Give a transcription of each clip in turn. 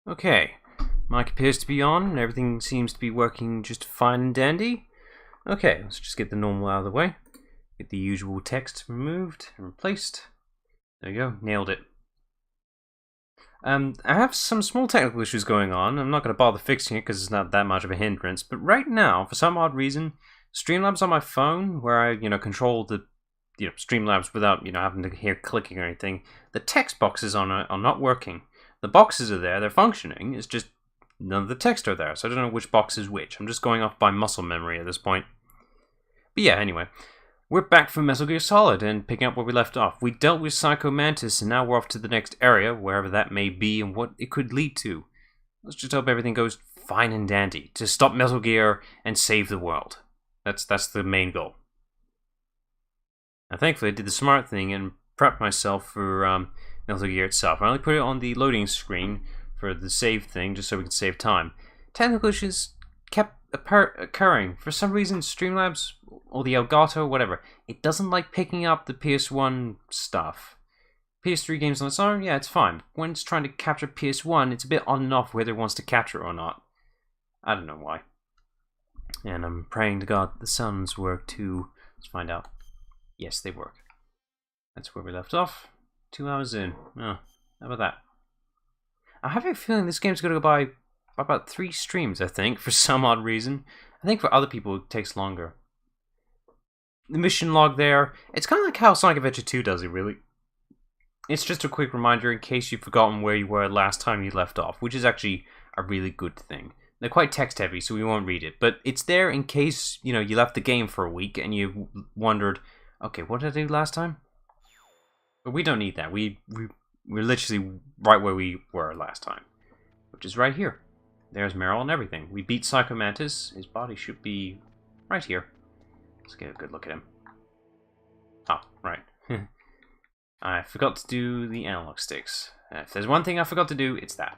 Okay, mic appears to be on, and everything seems to be working just fine and dandy. Okay, let's just get the normal out of the way. Get the usual text removed and replaced. There you go, nailed it. I have some small technical issues going on. I'm not going to bother fixing it because it's not that much of a hindrance. But right now, for some odd reason, Streamlabs on my phone, where I control the Streamlabs without having to hear clicking or anything, the text boxes on it are not working. The boxes are there, they're functioning. It's just none of the text are there, so I don't know which box is which. I'm just going off by muscle memory at this point. But yeah, anyway. We're back from Metal Gear Solid and picking up where we left off. We dealt with Psycho Mantis and now we're off to the next area, wherever that may be and what it could lead to. Let's just hope everything goes fine and dandy to stop Metal Gear and save the world. That's the main goal. Now thankfully I did the smart thing and prepped myself for Metal Gear itself. I only put it on the loading screen for the save thing just so we can save time. Technical issues kept occurring. For some reason, Streamlabs or the Elgato, whatever, it doesn't like picking up the PS1 stuff. PS3 games on its own, yeah, it's fine. When it's trying to capture PS1, it's a bit on and off whether it wants to capture it or not. I don't know why. And I'm praying to God the sounds work too. Let's find out. Yes, they work. That's where we left off. 2 hours in. Oh, how about that? I have a feeling this game's going to go by about 3 streams, I think, for some odd reason. I think for other people it takes longer. The mission log there, it's kind of like how Sonic Adventure 2 does it, really. It's just a quick reminder in case you've forgotten where you were last time you left off, which is actually a really good thing. They're quite text heavy, so we won't read it, but it's there in case, you left the game for a week and you wondered, okay, what did I do last time? But we don't need that. We're literally right where we were last time, which is right here. There's Meryl and everything. We beat Psycho Mantis. His body should be right here. Let's get a good look at him. Oh, right. I forgot to do the analog sticks. If there's one thing I forgot to do, it's that.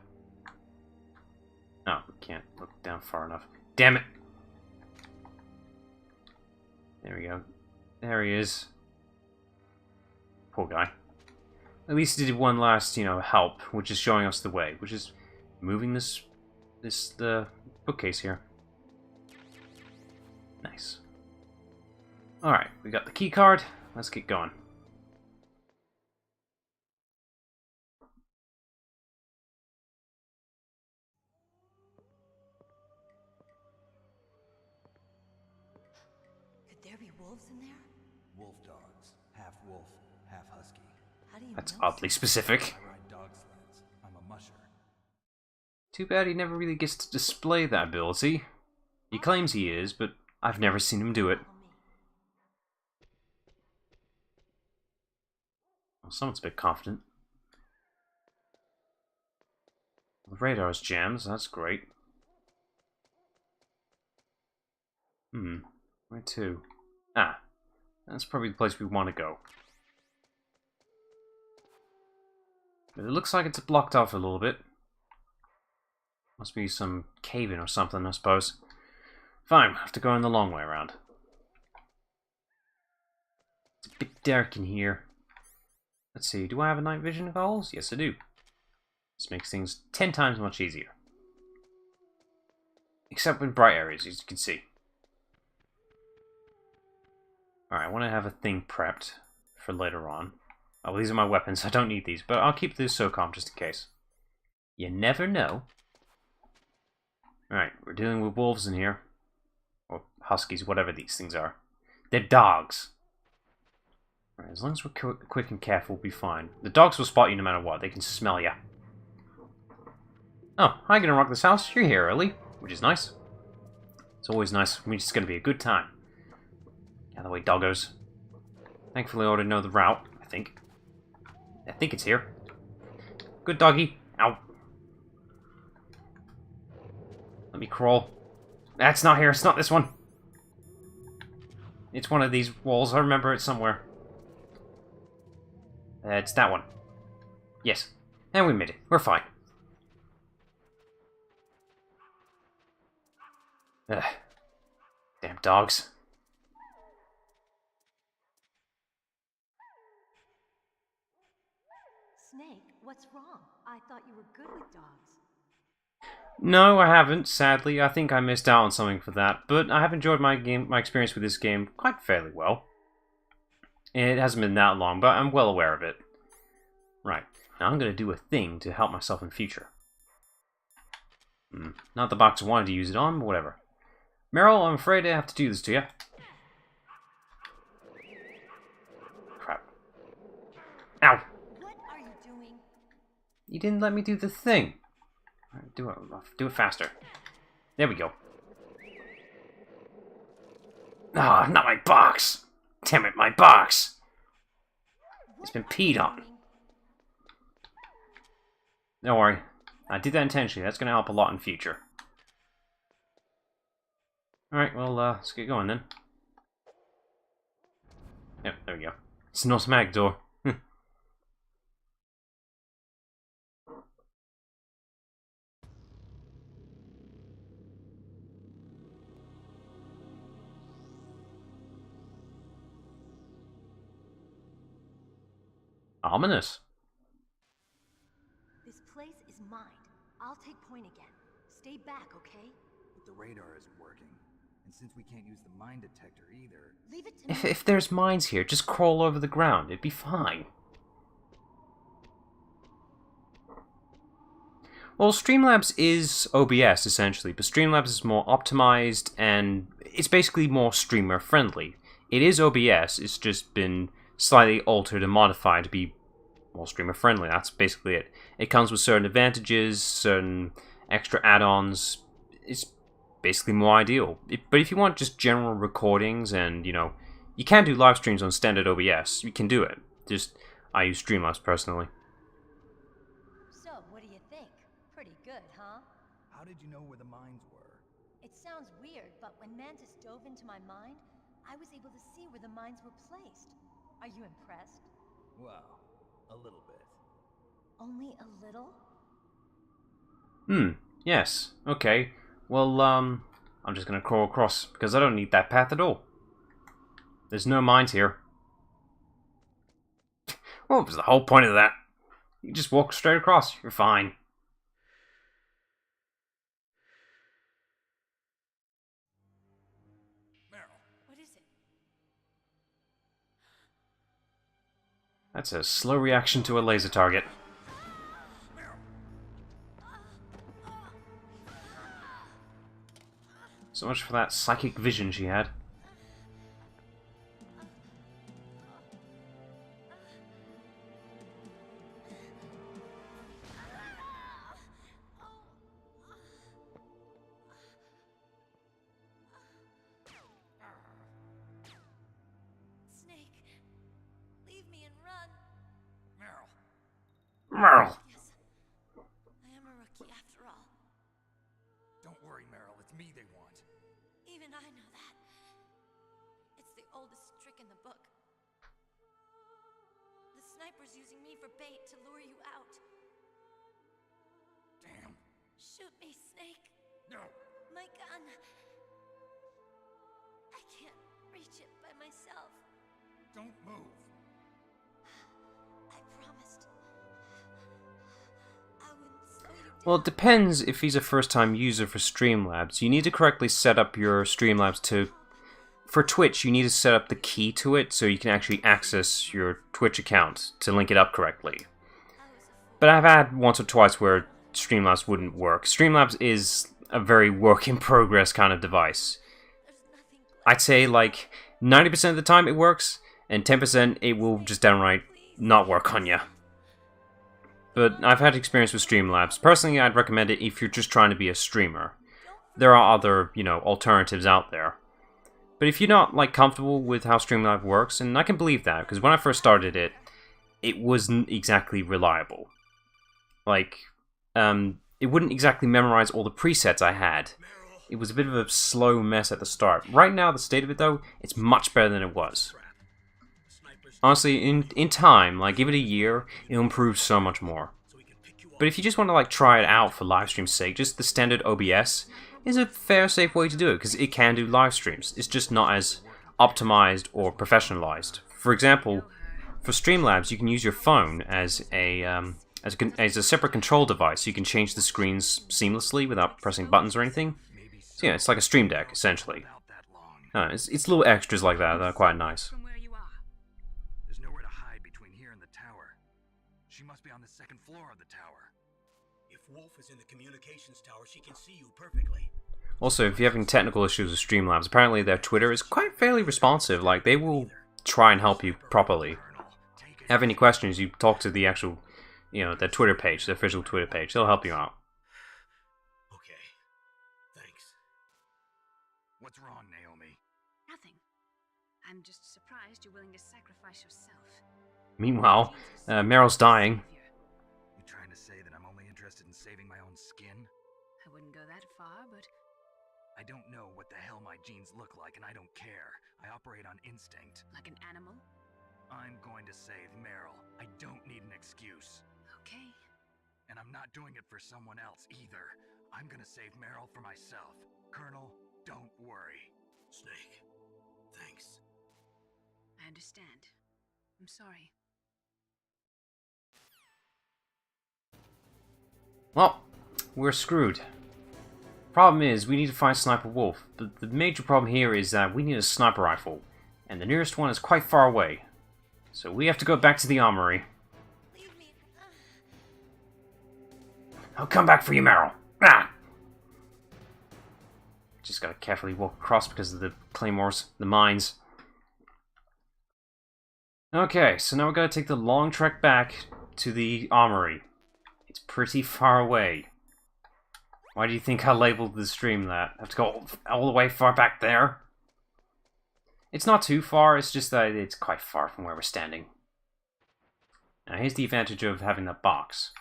Oh, we can't look down far enough. Damn it! There we go. There he is. Poor guy. At least he did one last, help, which is showing us the way, which is moving the bookcase here. Nice. Alright, we got the key card. Let's get going. Could there be wolves in there? Wolf dogs. Half wolf, half husky. How do you That's know oddly specific. I ride dog sleds. I'm a musher. Too bad he never really gets to display that ability. He claims he is, but I've never seen him do it. Well, someone's a bit confident. The radar's jammed, so that's great. Where to? Ah, that's probably the place we want to go. But it looks like it's blocked off a little bit. Must be some cave-in or something, I suppose. Fine, we'll have to go in the long way around. It's a bit dark in here. Let's see, do I have a night vision goggles? Yes, I do. This makes things 10 times much easier. Except in bright areas, as you can see. Alright, I want to have a thing prepped for later on. Oh, well, these are my weapons. I don't need these, but I'll keep this SOCOM just in case. You never know. Alright, we're dealing with wolves in here. Or huskies, whatever these things are. They're dogs. Alright, as long as we're quick and careful, we'll be fine. The dogs will spot you no matter what. They can smell you. Oh, hi, gonna rock this house. You're here early, which is nice. It's always nice. It's just gonna be a good time. Out of the way, doggos. Thankfully, I already know the route, I think. I think it's here. Good doggy. Ow. Let me crawl. That's not here. It's not this one. It's one of these walls. I remember it somewhere. It's that one. Yes. And we made it. We're fine. Ugh. Damn dogs. Snake, what's wrong? I thought you were good with dogs. No, I haven't, sadly. I think I missed out on something for that, but I have enjoyed my experience with this game quite fairly well. It hasn't been that long, but I'm well aware of it. Right, now I'm going to do a thing to help myself in future. Not the box I wanted to use it on, but whatever. Meryl, I'm afraid I have to do this to you. Crap. Ow! What are you doing? You didn't let me do the thing. Do it faster. There we go. Ah, not my box! Damn it, my box! It's been peed on. Don't worry. I did that intentionally. That's going to help a lot in future. Alright, well, let's get going then. Yep, there we go. It's an automatic door. Ominous. This place is mine. I'll take point again. Stay back, okay? But the radar isn't working. And since we can't use the mine detector either... Leave it to me. If there's mines here, just crawl over the ground. It'd be fine. Well, Streamlabs is OBS, essentially, but Streamlabs is more optimized, and it's basically more streamer-friendly. It is OBS, it's just been slightly altered and modified to be more streamer-friendly. That's basically it. It comes with certain advantages, certain extra add-ons. It's basically more ideal. But if you want just general recordings and, you know, you can do live streams on standard OBS. You can do it. Just, I use Streamlabs personally. So, what do you think? Pretty good, huh? How did you know where the mines were? It sounds weird, but when Mantis dove into my mind, I was able to see where the mines were placed. Are you impressed? Well, a little bit. Only a little? Yes. Okay. Well, I'm just gonna crawl across, because I don't need that path at all. There's no mines here. What was the whole point of that? You just walk straight across. You're fine. Meryl. What is it? That's a slow reaction to a laser target. So much for that psychic vision she had. Snake, leave me and run. Meryl. Meryl! Yes, I am a rookie after all. Don't worry, Meryl. It's me they want. Even I know that. It's the oldest trick in the book. The sniper's using me for bait to lure you out. Damn. Shoot me, Snake. No. My gun. I can't reach it by myself. Don't move. I promised. I wouldn't slow you down. Well, it depends if he's a first-time user for Streamlabs. You need to correctly set up your Streamlabs to... For Twitch, you need to set up the key to it so you can actually access your Twitch account to link it up correctly. But I've had once or twice where Streamlabs wouldn't work. Streamlabs is a very work-in-progress kind of device. I'd say like 90% of the time it works, and 10% it will just downright not work on you. But I've had experience with Streamlabs. Personally, I'd recommend it if you're just trying to be a streamer. There are other, you know, alternatives out there. But if you're not, like, comfortable with how Streamlabs works, and I can believe that, because when I first started it, it wasn't exactly reliable. Like, it wouldn't exactly memorize all the presets I had. It was a bit of a slow mess at the start. Right now, the state of it, though, it's much better than it was. Honestly, in time, like, give it a year, it'll improve so much more. But if you just want to, like, try it out for live stream's sake, just the standard OBS is a fair, safe way to do it, because it can do live streams. It's just not as optimized or professionalized. For example, for Streamlabs, you can use your phone as a as a separate control device. You can change the screens seamlessly without pressing buttons or anything. So yeah, it's like a Stream Deck, essentially. It's little extras like that are quite nice. There's nowhere to hide between here and the tower. She must be on the second floor of the tower. If Wolf is in the communications tower, she can see you perfectly. Also, if you're having technical issues with Streamlabs, apparently their Twitter is quite fairly responsive. Like, they will try and help you properly. Have any questions, you talk to the actual, their Twitter page, their official Twitter page. They'll help you out. Okay. Thanks. What's wrong, Naomi? Nothing. I'm just surprised you're willing to sacrifice yourself. Meanwhile, Meryl's dying. You trying to say that I'm only interested in saving my own skin? I wouldn't go that far, but I don't know what the hell my genes look like, and I don't care. I operate on instinct. like an animal? I'm going to save Meryl. I don't need an excuse. Okay. And I'm not doing it for someone else either. I'm gonna save Meryl for myself. Colonel, don't worry. Snake. Thanks. I understand. I'm sorry. Well, we're screwed. Problem is, we need to find Sniper Wolf. But the major problem here is that we need a sniper rifle. And the nearest one is quite far away. So we have to go back to the armory. Leave me. I'll come back for you, Meryl. Ah! Just gotta carefully walk across because of the claymores, the mines. Okay, so now we gotta take the long trek back to the armory. It's pretty far away. Why do you think I labeled the stream that? I have to go all the way far back there? It's not too far, it's just that it's quite far from where we're standing. Now here's the advantage of having that box.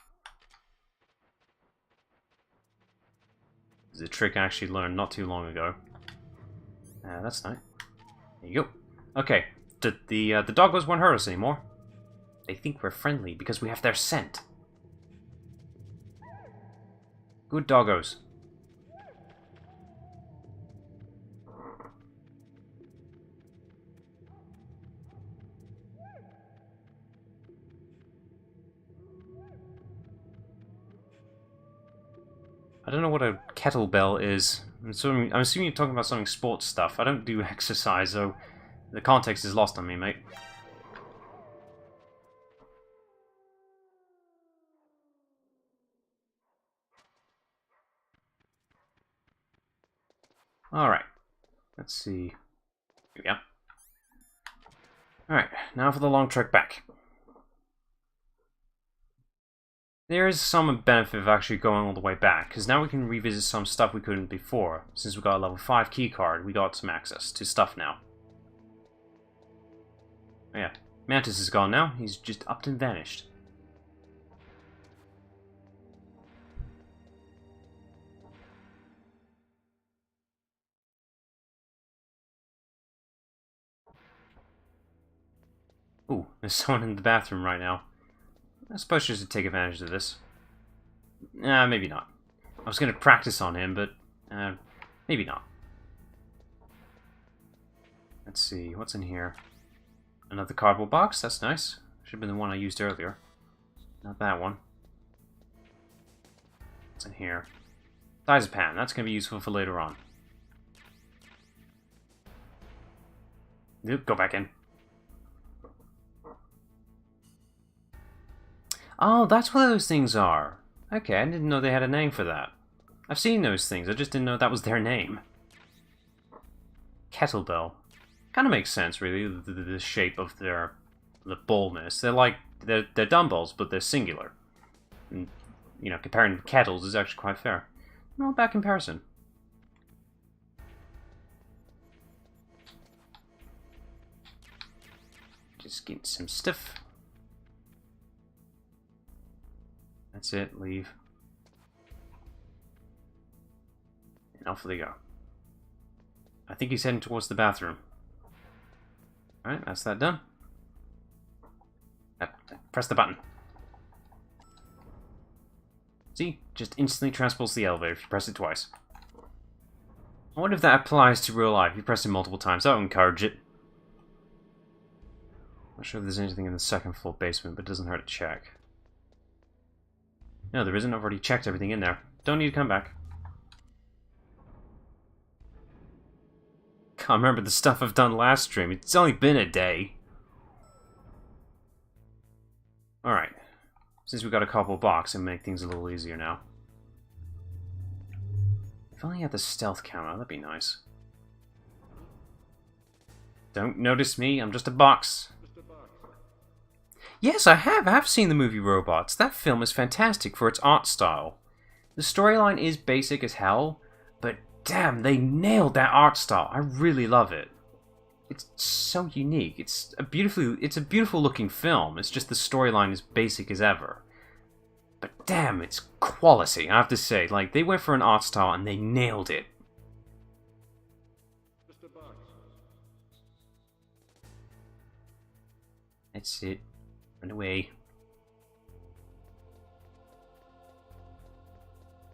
It's a trick I actually learned not too long ago. That's nice. There you go. Okay, the doggos won't hurt us anymore. They think we're friendly because we have their scent. Good doggos. I don't know what a kettlebell is. I'm assuming you're talking about something sports stuff. I don't do exercise, so the context is lost on me, mate. Alright. Let's see. Here we go. Alright, now for the long trek back. There is some benefit of actually going all the way back, because now we can revisit some stuff we couldn't before. Since we got a level 5 keycard, we got some access to stuff now. Oh yeah, Mantis is gone now. He's just upped and vanished. Ooh, there's someone in the bathroom right now. I suppose she should take advantage of this. Maybe not. I was going to practice on him, but maybe not. Let's see, what's in here? Another cardboard box, that's nice. Should have been the one I used earlier. Not that one. What's in here? Diazepam, that's going to be useful for later on. Nope, go back in. Oh, that's what those things are. Okay, I didn't know they had a name for that. I've seen those things, I just didn't know that was their name. Kettlebell. Kind of makes sense, really, the shape of the ballness. They're dumbbells, but they're singular. And, comparing kettles is actually quite fair. Not a bad comparison. Just getting some stuff. That's it, leave. And off they go. I think he's heading towards the bathroom. Alright, that's that done. Press the button. See? Just instantly transports the elevator if you press it twice. I wonder if that applies to real life. If you press it multiple times, that would encourage it. Not sure if there's anything in the second floor basement, but it doesn't hurt to check. No, there isn't. I've already checked everything in there. Don't need to come back. Can't remember the stuff I've done last stream. It's only been a day. Alright. Since we got a couple blocks, it'll make things a little easier now. If only I had the stealth counter, that'd be nice. Don't notice me, I'm just a box. Yes, I have seen the movie Robots. That film is fantastic for its art style. The storyline is basic as hell, but damn, they nailed that art style. I really love it. It's so unique. It's a beautiful looking film. It's just the storyline is basic as ever. But damn, it's quality, I have to say. Like, they went for an art style and they nailed it. That's it. Run away.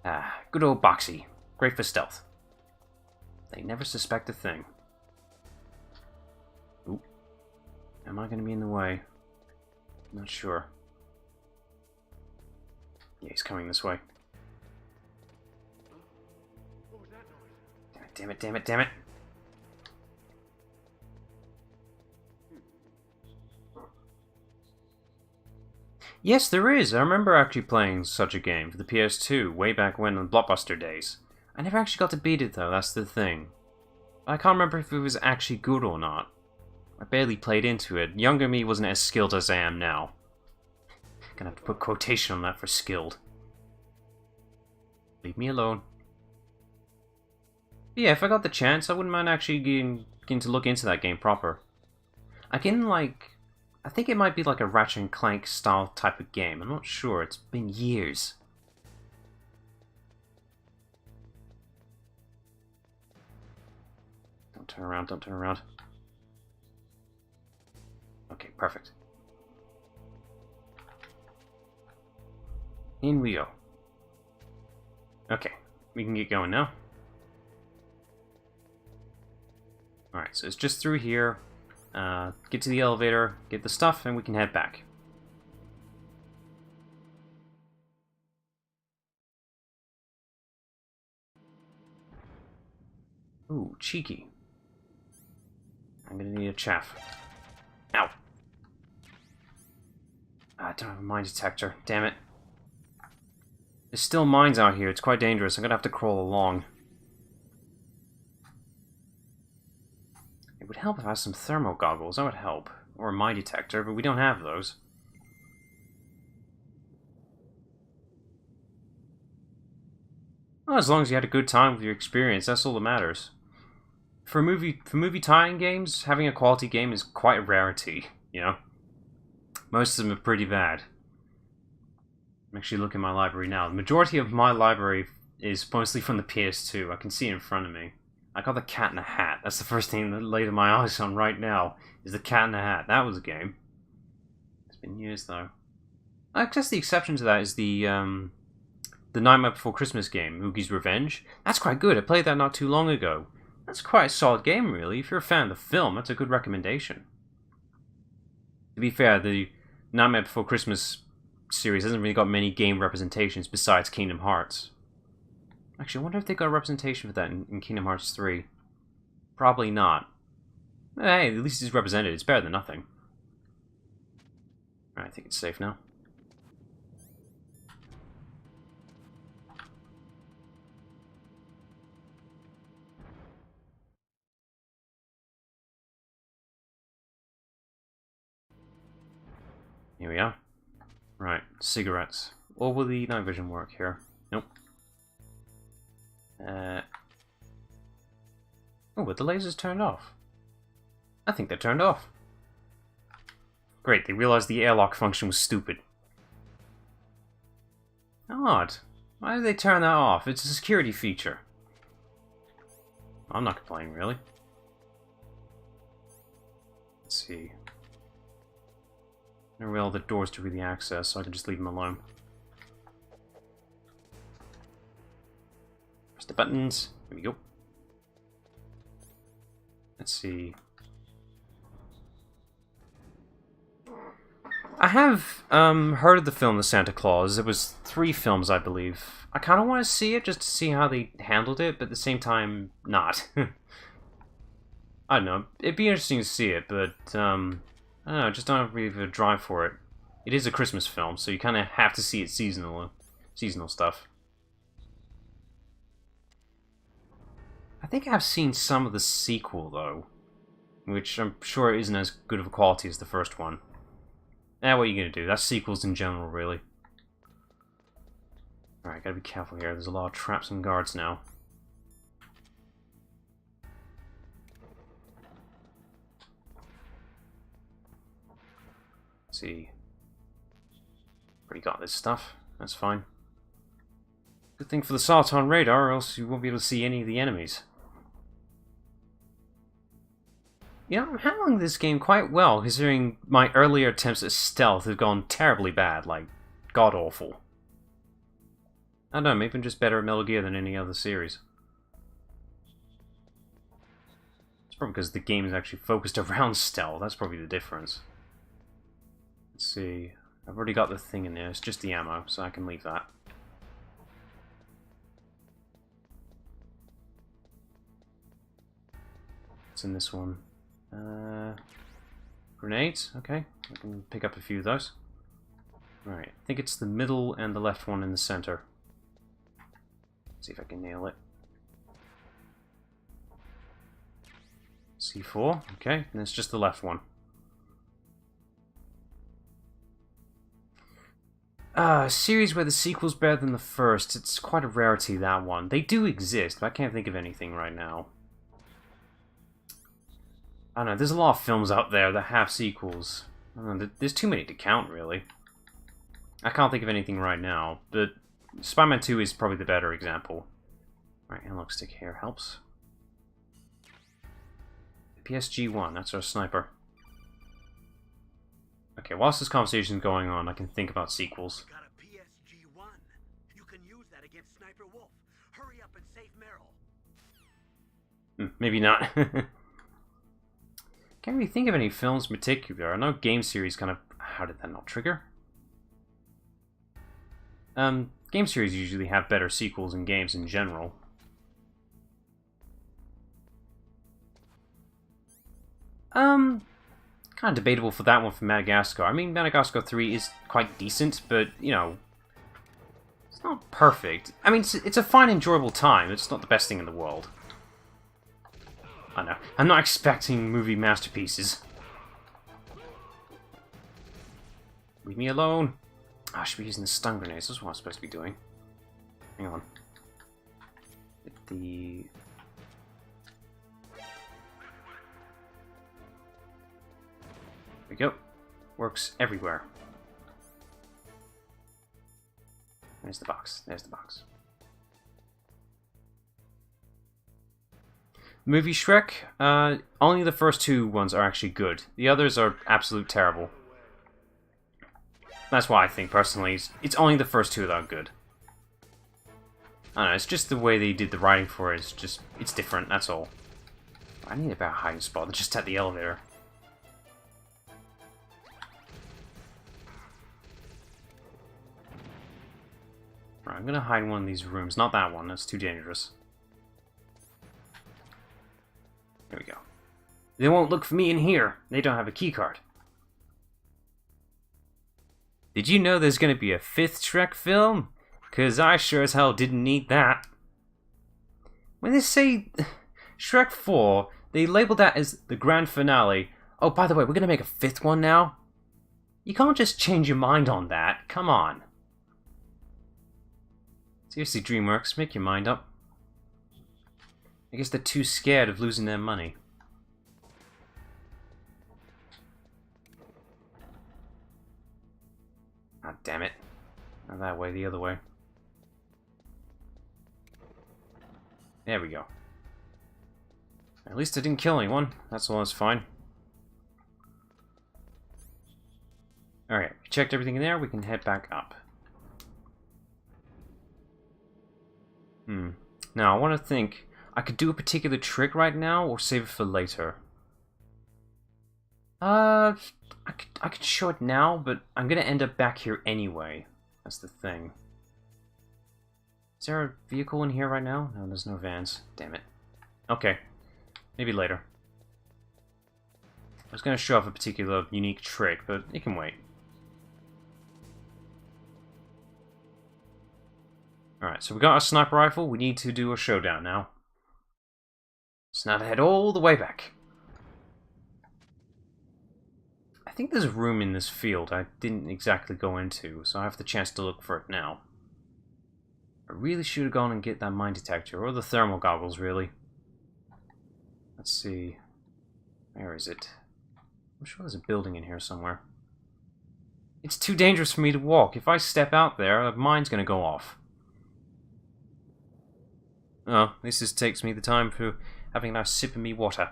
Ah, good old Boxy. Great for stealth. They never suspect a thing. Ooh. Am I going to be in the way? Not sure. Yeah, he's coming this way. Damn it, damn it, damn it. Yes, there is. I remember actually playing such a game for the PS2 way back when on Blockbuster days. I never actually got to beat it though, that's the thing. I can't remember if it was actually good or not. I barely played into it. Younger me wasn't as skilled as I am now. Gonna have to put quotation on that for skilled. Leave me alone. But yeah, if I got the chance, I wouldn't mind actually getting to look into that game proper. I think it might be like a Ratchet and Clank style type of game. I'm not sure. It's been years. Don't turn around, don't turn around. Okay, perfect. In we go. Okay, we can get going now. Alright, so it's just through here. Get to the elevator, get the stuff, and we can head back. Ooh, cheeky. I'm gonna need a chaff. Ow! I don't have a mine detector, damn it. There's still mines out here, it's quite dangerous. I'm gonna have to crawl along. It would help if I had some thermal goggles, that would help. Or a mine detector, but we don't have those. Well, as long as you had a good time with your experience, that's all that matters. For movie tie-in games, having a quality game is quite a rarity, you know? Most of them are pretty bad. I'm actually looking at my library now. The majority of my library is mostly from the PS2. I can see it in front of me. I got the Cat in a Hat. That's the first thing that laid my eyes on right now, is the Cat in a Hat. That was a game. It's been years, though. I guess the exception to that is the Nightmare Before Christmas game, Oogie's Revenge. That's quite good. I played that not too long ago. That's quite a solid game, really. If you're a fan of the film, that's a good recommendation. To be fair, the Nightmare Before Christmas series hasn't really got many game representations besides Kingdom Hearts. Actually, I wonder if they got a representation for that in Kingdom Hearts 3. Probably not. Hey, at least it's represented. It's better than nothing. Alright, I think it's safe now. Here we are. Right, cigarettes. Or will the night vision work here? Nope. Oh, but the lasers turned off. I think they're turned off. Great, they realized the airlock function was stupid. Odd. Why did they turn that off? It's a security feature. I'm not complaining, really. Let's see. I don't really all the doors to really access, so I can just leave them alone. Press the buttons. There we go. Let's see. I have heard of the film The Santa Claus. It was 3 films, I believe. I kind of want to see it just to see how they handled it, but at the same time, not. I don't know. It'd be interesting to see it, but I don't know. Just don't have really a drive for it. It is a Christmas film, so you kind of have to see it seasonal stuff. I think I've seen some of the sequel though, which I'm sure isn't as good of a quality as the first one. What are you gonna do? That's sequels in general, really. Alright, gotta be careful here. There's a lot of traps and guards now. Let's see. Already got this stuff. That's fine. Good thing for the Sarton radar, or else you won't be able to see any of the enemies. You know, I'm handling this game quite well, considering my earlier attempts at stealth have gone terribly bad, like, god-awful. I don't know, maybe I'm just better at Metal Gear than any other series. It's probably because the game is actually focused around stealth, that's probably the difference. Let's see, I've already got the thing in there, it's just the ammo, so I can leave that. What's in this one? Grenades, okay. I can pick up a few of those. Alright, I think it's the middle and the left one in the center. See if I can nail it. C4, okay, and it's just the left one. A series where the sequel's better than the first. It's quite a rarity, that one. They do exist, but I can't think of anything right now. I don't know, there's a lot of films out there that have sequels. I don't know, there's too many to count, really. I can't think of anything right now, but Spider-Man 2 is probably the better example. Right, analog stick here helps. PSG-1, that's our sniper. Okay, whilst this conversation's going on, I can think about sequels. Got a PSG-1. You can use that against Sniper Wolf. Hurry up and save Meryl. Maybe not. Can't really think of any films in particular. I know game series kind of... How did that not trigger? Game series usually have better sequels than games in general. Kind of debatable for that one from Madagascar. I mean, Madagascar 3 is quite decent, but, you know, it's not perfect. I mean, it's a fine, enjoyable time. It's not the best thing in the world. I know. I'm not expecting movie masterpieces. Leave me alone. Oh, I should be using the stun grenades. That's what I'm supposed to be doing. Hang on. Hit the... There we go. Works everywhere. There's the box. There's the box. Movie Shrek, only the first 2 ones are actually good. The others are absolute terrible. That's why I think, personally, it's only the first 2 that are good. I don't know, it's just the way they did the writing for it. It's different, that's all. I need a better hiding spot than just at the elevator. Right, I'm gonna hide in one of these rooms. Not that one, that's too dangerous. There we go. They won't look for me in here. They don't have a keycard. Did you know there's gonna be a 5th Shrek film? 'Cause I sure as hell didn't need that. When they say Shrek 4, they labeled that as the grand finale. Oh, by the way, we're gonna make a 5th one now? You can't just change your mind on that. Come on. Seriously, DreamWorks, make your mind up. I guess they're too scared of losing their money. Ah, damn it. Not that way, the other way. There we go. At least I didn't kill anyone. That's all, that's fine. Alright, we checked everything in there, we can head back up. Now, I want to think... I could do a particular trick right now, or save it for later. I could show it now, but I'm gonna end up back here anyway. That's the thing. Is there a vehicle in here right now? No, there's no vans. Damn it. Okay. Maybe later. I was gonna show off a particular unique trick, but it can wait. Alright, so we got our sniper rifle. We need to do a showdown now. So now to head all the way back. I think there's room in this field I didn't exactly go into, so I have the chance to look for it now. I really should have gone and get that mine detector, or the thermal goggles, really. Let's see. Where is it? I'm sure there's a building in here somewhere. It's too dangerous for me to walk. If I step out there, a mine's gonna go off. Oh, this just takes me the time for having a nice sip of me water.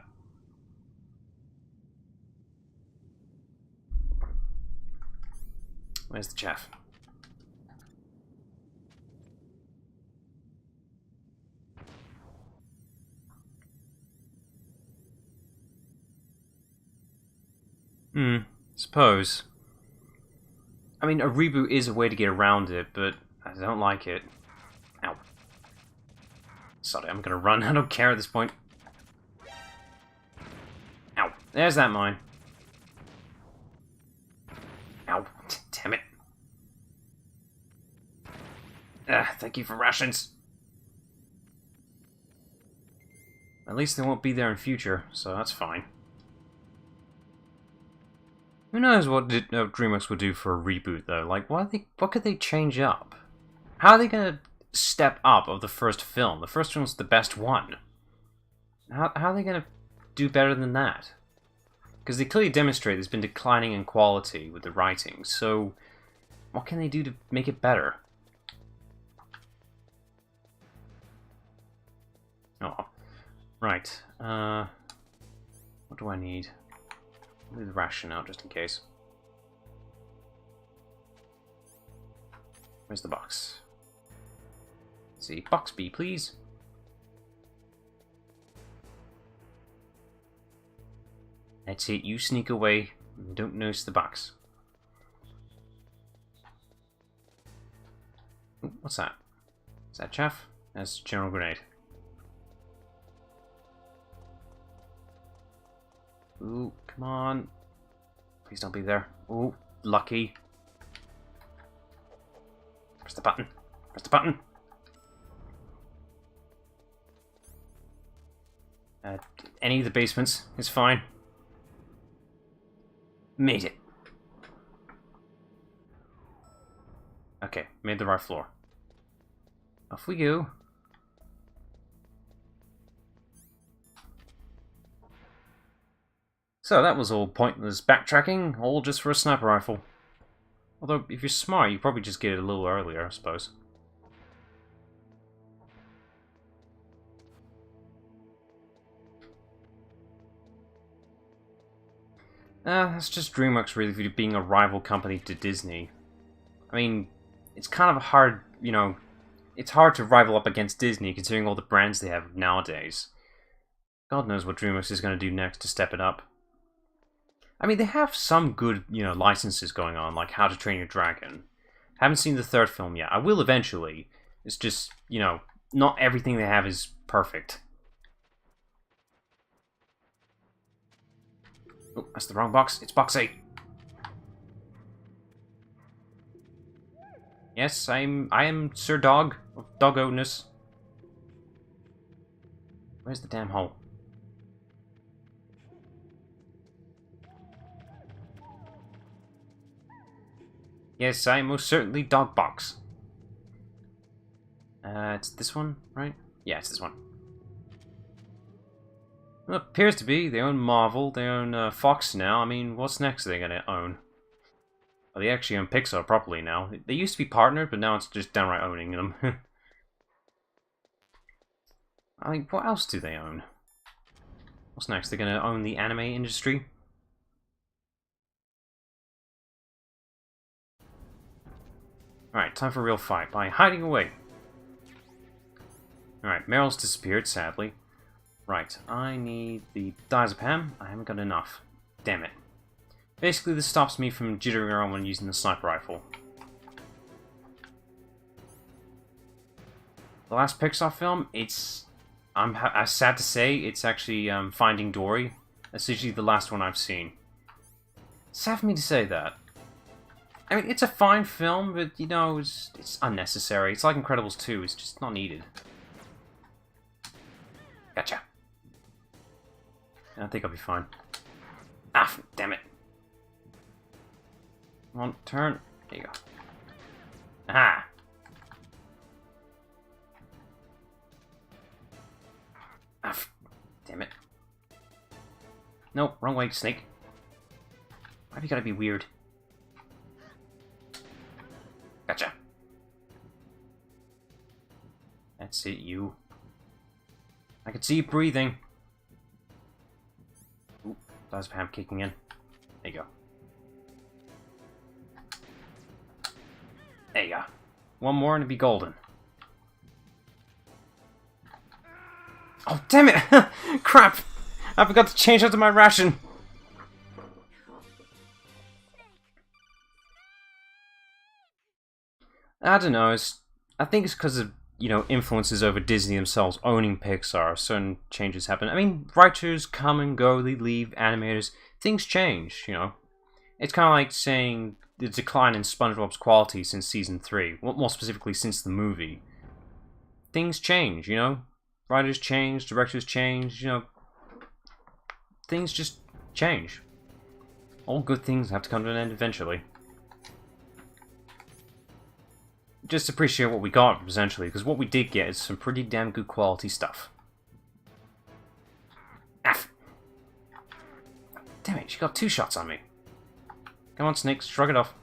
Where's the chaff? Suppose. I mean, a reboot is a way to get around it, but I don't like it. Ow. Sorry, I'm gonna run. I don't care at this point. Ow. There's that mine. Ow. Damn it. Thank you for rations. At least they won't be there in future, so that's fine. Who knows what DreamWorks would do for a reboot, though? Like, what could they change up? How are they gonna step up of the first film? The first film was the best one. How are they gonna do better than that? Because they clearly demonstrate there's been declining in quality with the writing, so what can they do to make it better? Oh, right. What do I need? Leave the ration out just in case. Where's the box? Let's see, box B, please. That's it, you sneak away and don't notice the box. Ooh, what's that? Is that chaff? That's General Grenade. Ooh, come on. Please don't be there. Ooh, lucky. Press the button. Press the button. Any of the basements is fine. Made it. Okay, made the right floor. Off we go. So that was all pointless backtracking, all just for a sniper rifle. Although, if you're smart, you probably just get it a little earlier, I suppose. That's just DreamWorks really being a rival company to Disney. I mean, it's kind of hard, you know, it's hard to rival up against Disney considering all the brands they have nowadays. God knows what DreamWorks is going to do next to step it up. I mean, they have some good, you know, licenses going on, like How to Train Your Dragon. Haven't seen the third film yet. I will eventually. It's just, you know, not everything they have is perfect. Oh, that's the wrong box. It's box A. Yes, I am Sir Dog of Doggo-ness. Where's the damn hole? Yes, I am most certainly Dogbox. It's this one, right? Yeah, it's this one. Well, it appears to be. They own Marvel, they own Fox now. I mean, what's next they're gonna own? Well, they actually own Pixar properly now. They used to be partnered, but now it's just downright owning them. I mean, what else do they own? What's next? They're gonna own the anime industry? Alright, time for a real fight by hiding away. Alright, Meryl's disappeared, sadly. Right, I need the diazepam. I haven't got enough. Damn it. Basically, this stops me from jittering around when using the sniper rifle. The last Pixar film, I'm sad to say, it's actually Finding Dory. That's usually the last one I've seen. It's sad for me to say that. I mean, it's a fine film, but, you know, it's unnecessary. It's like Incredibles 2, it's just not needed. Gotcha. I think I'll be fine. Ah, damn it. Come on, turn. There you go. Aha! Ah, damn it. Nope, wrong way, snake. Why have you gotta be weird? Gotcha. That's it, you. I can see you breathing. Ooh, that's Pam kicking in. There you go. There you go. One more and it'll be golden. Oh, damn it! Crap! I forgot to change out to my ration. I don't know. I think it's because of, you know, influences over Disney themselves owning Pixar. Certain changes happen. I mean, writers come and go, they leave, animators, things change, you know. It's kind of like saying the decline in SpongeBob's quality since season 3. Well, more specifically, since the movie. Things change, you know. Writers change, directors change, you know. Things just change. All good things have to come to an end eventually. Just appreciate what we got, essentially, because what we did get is some pretty damn good quality stuff. Aff! Damn it, she got 2 shots on me. Come on, Snake, shrug it off.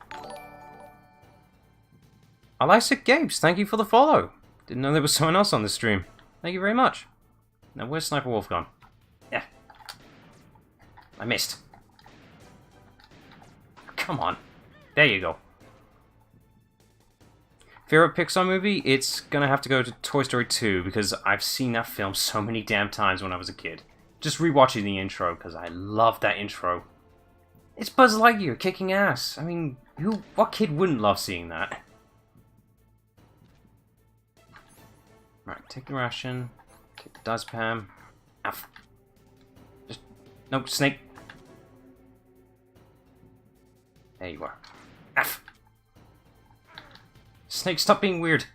Alisa Gapes, thank you for the follow. Didn't know there was someone else on the stream. Thank you very much. Now, where's Sniper Wolf gone? Yeah. I missed. Come on. There you go. Favorite Pixar movie? It's gonna have to go to Toy Story 2 because I've seen that film so many damn times when I was a kid. Just rewatching the intro because I love that intro. It's Buzz Lightyear kicking ass. I mean, what kid wouldn't love seeing that? Right, take the ration. Take the Dazpam. Ow. Just... No, Snake. There you are. Ow. Snake, stop being weird.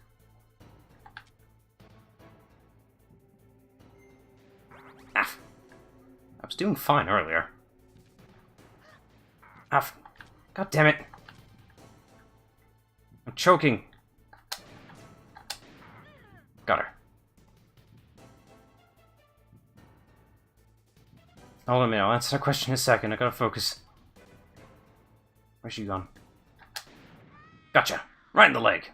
Ow. I was doing fine earlier. Ow. God damn it. I'm choking. Got her. Hold on a minute, I'll answer that question in a second. I gotta focus. Where's she gone? Gotcha. Right in the leg.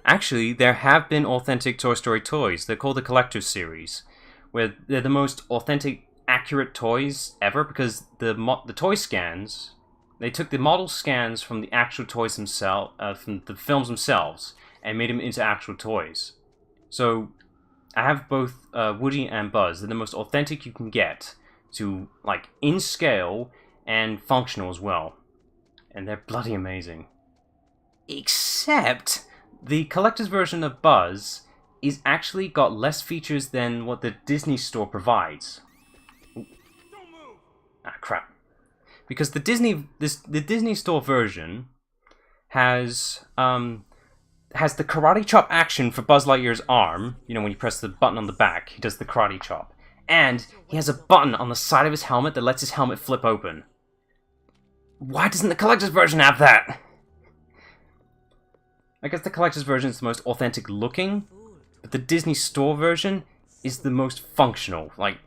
Actually, there have been authentic Toy Story toys. They're called the Collector's Series, where they're the most authentic, accurate toys ever because the toy scans, they took the model scans from the actual toys themselves, from the films themselves, and made them into actual toys. So, I have both Woody and Buzz. They're the most authentic you can get to, like, in scale and functional as well. And they're bloody amazing. Except, the collector's version of Buzz is actually got less features than what the Disney Store provides. Don't move. Ah, crap. Because the Disney Store version has the karate chop action for Buzz Lightyear's arm. You know, when you press the button on the back, he does the karate chop. And he has a button on the side of his helmet that lets his helmet flip open. Why doesn't the collector's version have that? I guess the collector's version is the most authentic looking, but the Disney Store version is the most functional. Like,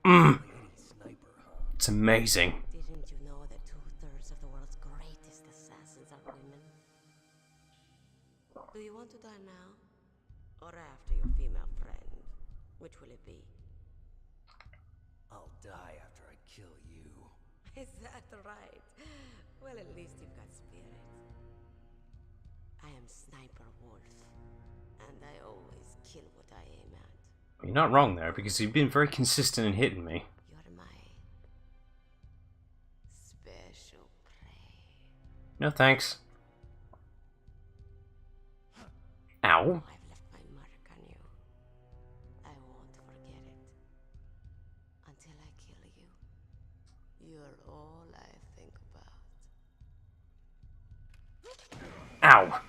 it's amazing. Didn't you know that 2/3 of the world's greatest assassins are women? Do you want to die now? Or after your female friend? Which will it be? I'll die after I kill you. Is that right? Well, at least you've got spirit. I am Sniper Wolf, and I always kill what I aim at. You're not wrong there, because you've been very consistent in hitting me. You're my shall pray. No thanks. Ow. I've left my mark on you. I won't forget it. Until I kill you. You're all I think about. Ow.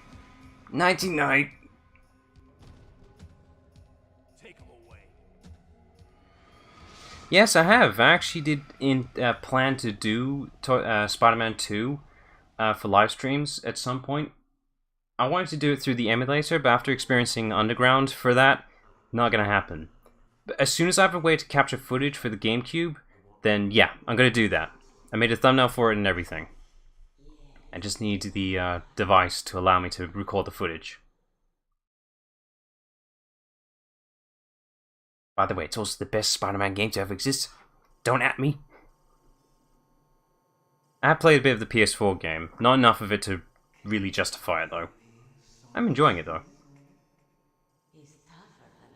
99. Take him away. Yes, I have. I actually did plan to do Spider-Man 2 for live streams at some point. I wanted to do it through the emulator, but after experiencing Underground for that, not gonna happen. But as soon as I have a way to capture footage for the GameCube, then yeah, I'm gonna do that. I made a thumbnail for it and everything. I just need the device to allow me to record the footage. By the way, it's also the best Spider-Man game to ever exist. Don't at me. I have played a bit of the PS4 game, not enough of it to really justify it though. I'm enjoying it though. He's tougher than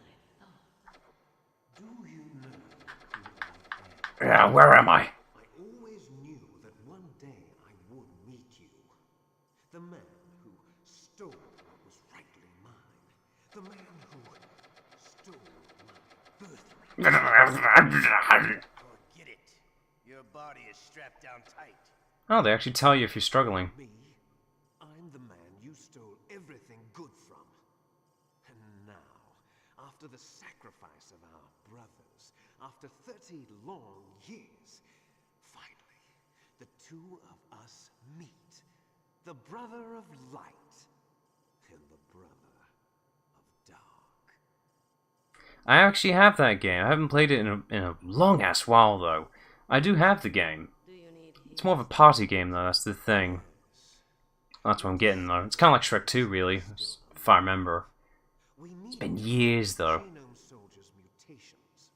I thought. Where am I? I always knew that one day I would meet you. The man who stole what was rightly mine. The man who stole my birthright. Forget it. Your body is strapped down tight. Oh, they actually tell you if you're struggling. Me? I'm the man you stole everything good from. And now, after the sacrifice of our brothers, after 30 long years, finally, the two of us meet. The brother of light and the brother of dark. I actually have that game. I haven't played it in a long-ass while though. I do have the game. Do you need It's more of a party game though, that's the thing. That's what I'm getting though. It's kind of like Shrek 2 really, if I remember. It's been years though. Genome soldiers' mutations.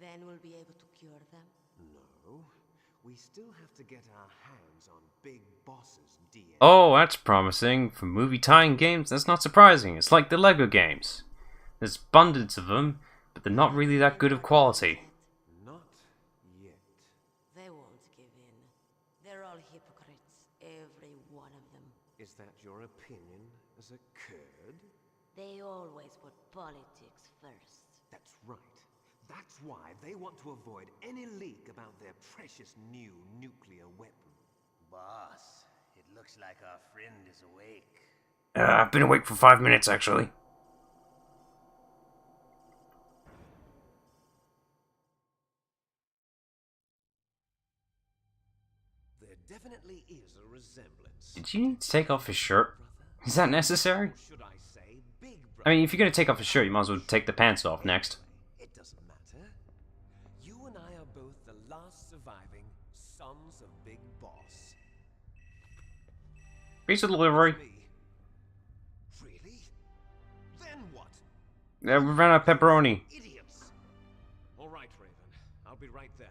Then we'll be able to cure them? No, we still have to get our hands on Big Boss's DNA. Oh, that's promising. For movie tying games, that's not surprising. It's like the Lego games. There's abundance of them, but they're not really that good of quality. Not yet. They won't give in. They're all hypocrites, every one of them. Is that your opinion as a Kurd? They always put politics first. That's right. That's why they want to avoid any leak about their precious new nuclear weapon. Boss, it looks like our friend is awake. I've been awake for 5 minutes actually. There definitely is a resemblance. Did you need to take off his shirt? Is that necessary? Or should I say, Big Brother? I mean, if you're gonna take off his shirt, you might as well take the pants off next. It doesn't matter. You and I are both the last surviving sons of Big Boss. Pizza delivery. Me. Really? Then what? We ran out of pepperoni. Idiots! All right, Raven. I'll be right there.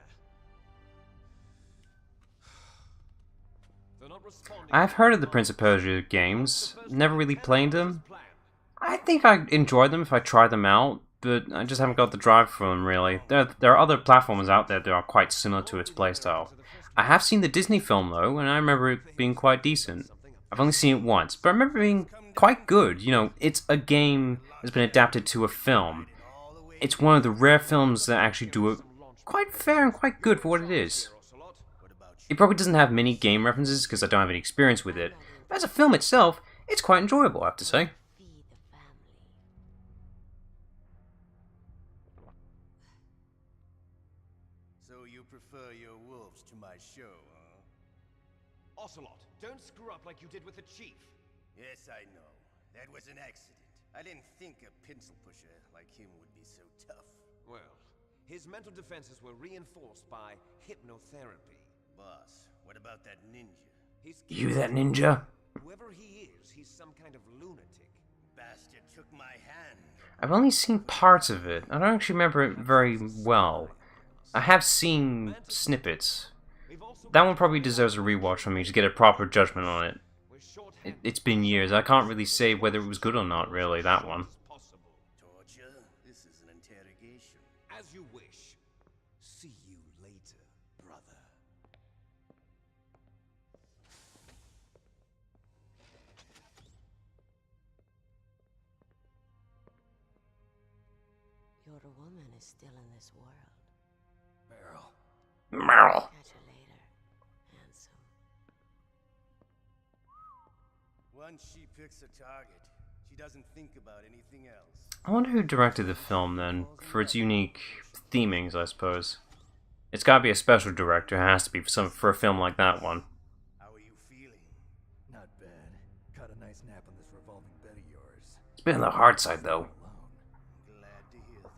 They're not responding. I've heard of the Prince of Persia games, never really played them. I think I'd enjoy them if I tried them out, but I just haven't got the drive for them really. There are other platformers out there that are quite similar to its playstyle. I have seen the Disney film though, and I remember it being quite decent. I've only seen it once, but I remember it being quite good. You know, it's a game that's been adapted to a film. It's one of the rare films that actually do it quite fair and quite good for what it is. It probably doesn't have many game references because I don't have any experience with it, but as a film itself, it's quite enjoyable, I have to say. Feed the family. So you prefer your wolves to my show, huh? Ocelot, don't screw up like you did with the chief. Yes, I know. That was an accident. I didn't think a pencil pusher like him would be so tough. Well, his mental defenses were reinforced by hypnotherapy. Boss, what about that ninja? He's You that ninja? Whoever he is, he's some kind of lunatic. Bastard took my hand. I've only seen parts of it. I don't actually remember it very well. I have seen snippets. We've also That one probably deserves a rewatch for me to get a proper judgment on it. we're short-handed It's been years. I can't really say whether it was good or not, really, that one. as possible. Torture? This is an interrogation. As you wish. See you later, brother. woman is still in this world. Meryl. Meryl. Catch you later, handsome. Once she picks a target, she doesn't think about anything else. I wonder who directed the film then, for its unique themings, I suppose. It's gotta be a special director, it has to be for a film like that one. How are you feeling? Not bad. Caught a nice nap on this revolving bed of yours. It's been on the hard side though. Glad to hear that.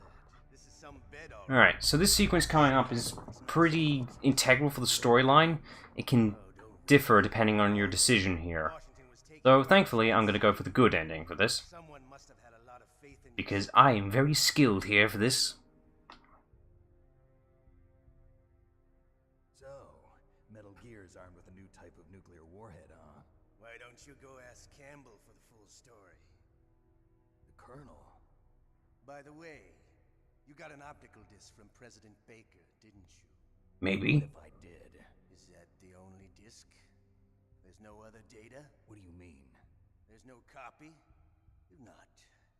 This is some bed all right. Alright, so this sequence coming up is pretty integral for the storyline. It can differ depending on your decision here. Washington was taken Though, thankfully, I'm gonna go for the good ending for this. Someone must have had a lot of faith in you. Because I am very skilled here for this. So, Metal Gear's armed with a new type of nuclear warhead, huh? Why don't you go ask Campbell for the full story? The Colonel. By the way, you got an optical disc from President Baker, didn't you? Maybe. If I did. Is that the only disc? There's no other data? What do you mean? There's no copy? If not,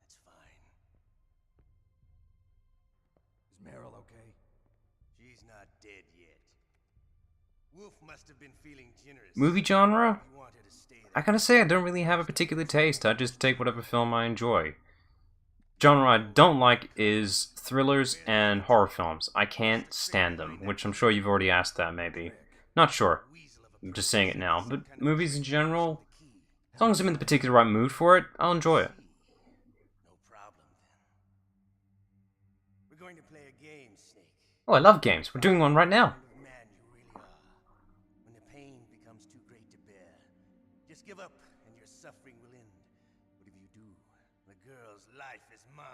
that's fine. Is Meryl okay? She's not dead yet. Wolf must have been feeling generous. Movie genre? He wanted to stay I there. gotta say, I don't really have a particular taste. I just take whatever film I enjoy. Genre I don't like is thrillers and horror films. I can't stand them, which I'm sure you've already asked that, maybe. Not sure. I'm just saying it now. But movies in general, as long as I'm in the particular right mood for it, I'll enjoy it. No problem then. We're going to play a game, Snake. Oh, I love games. We're doing one right now. Kind of man you really are. When the pain becomes too great to bear, just give up and your suffering will end. But if you do, the girl's life is mine.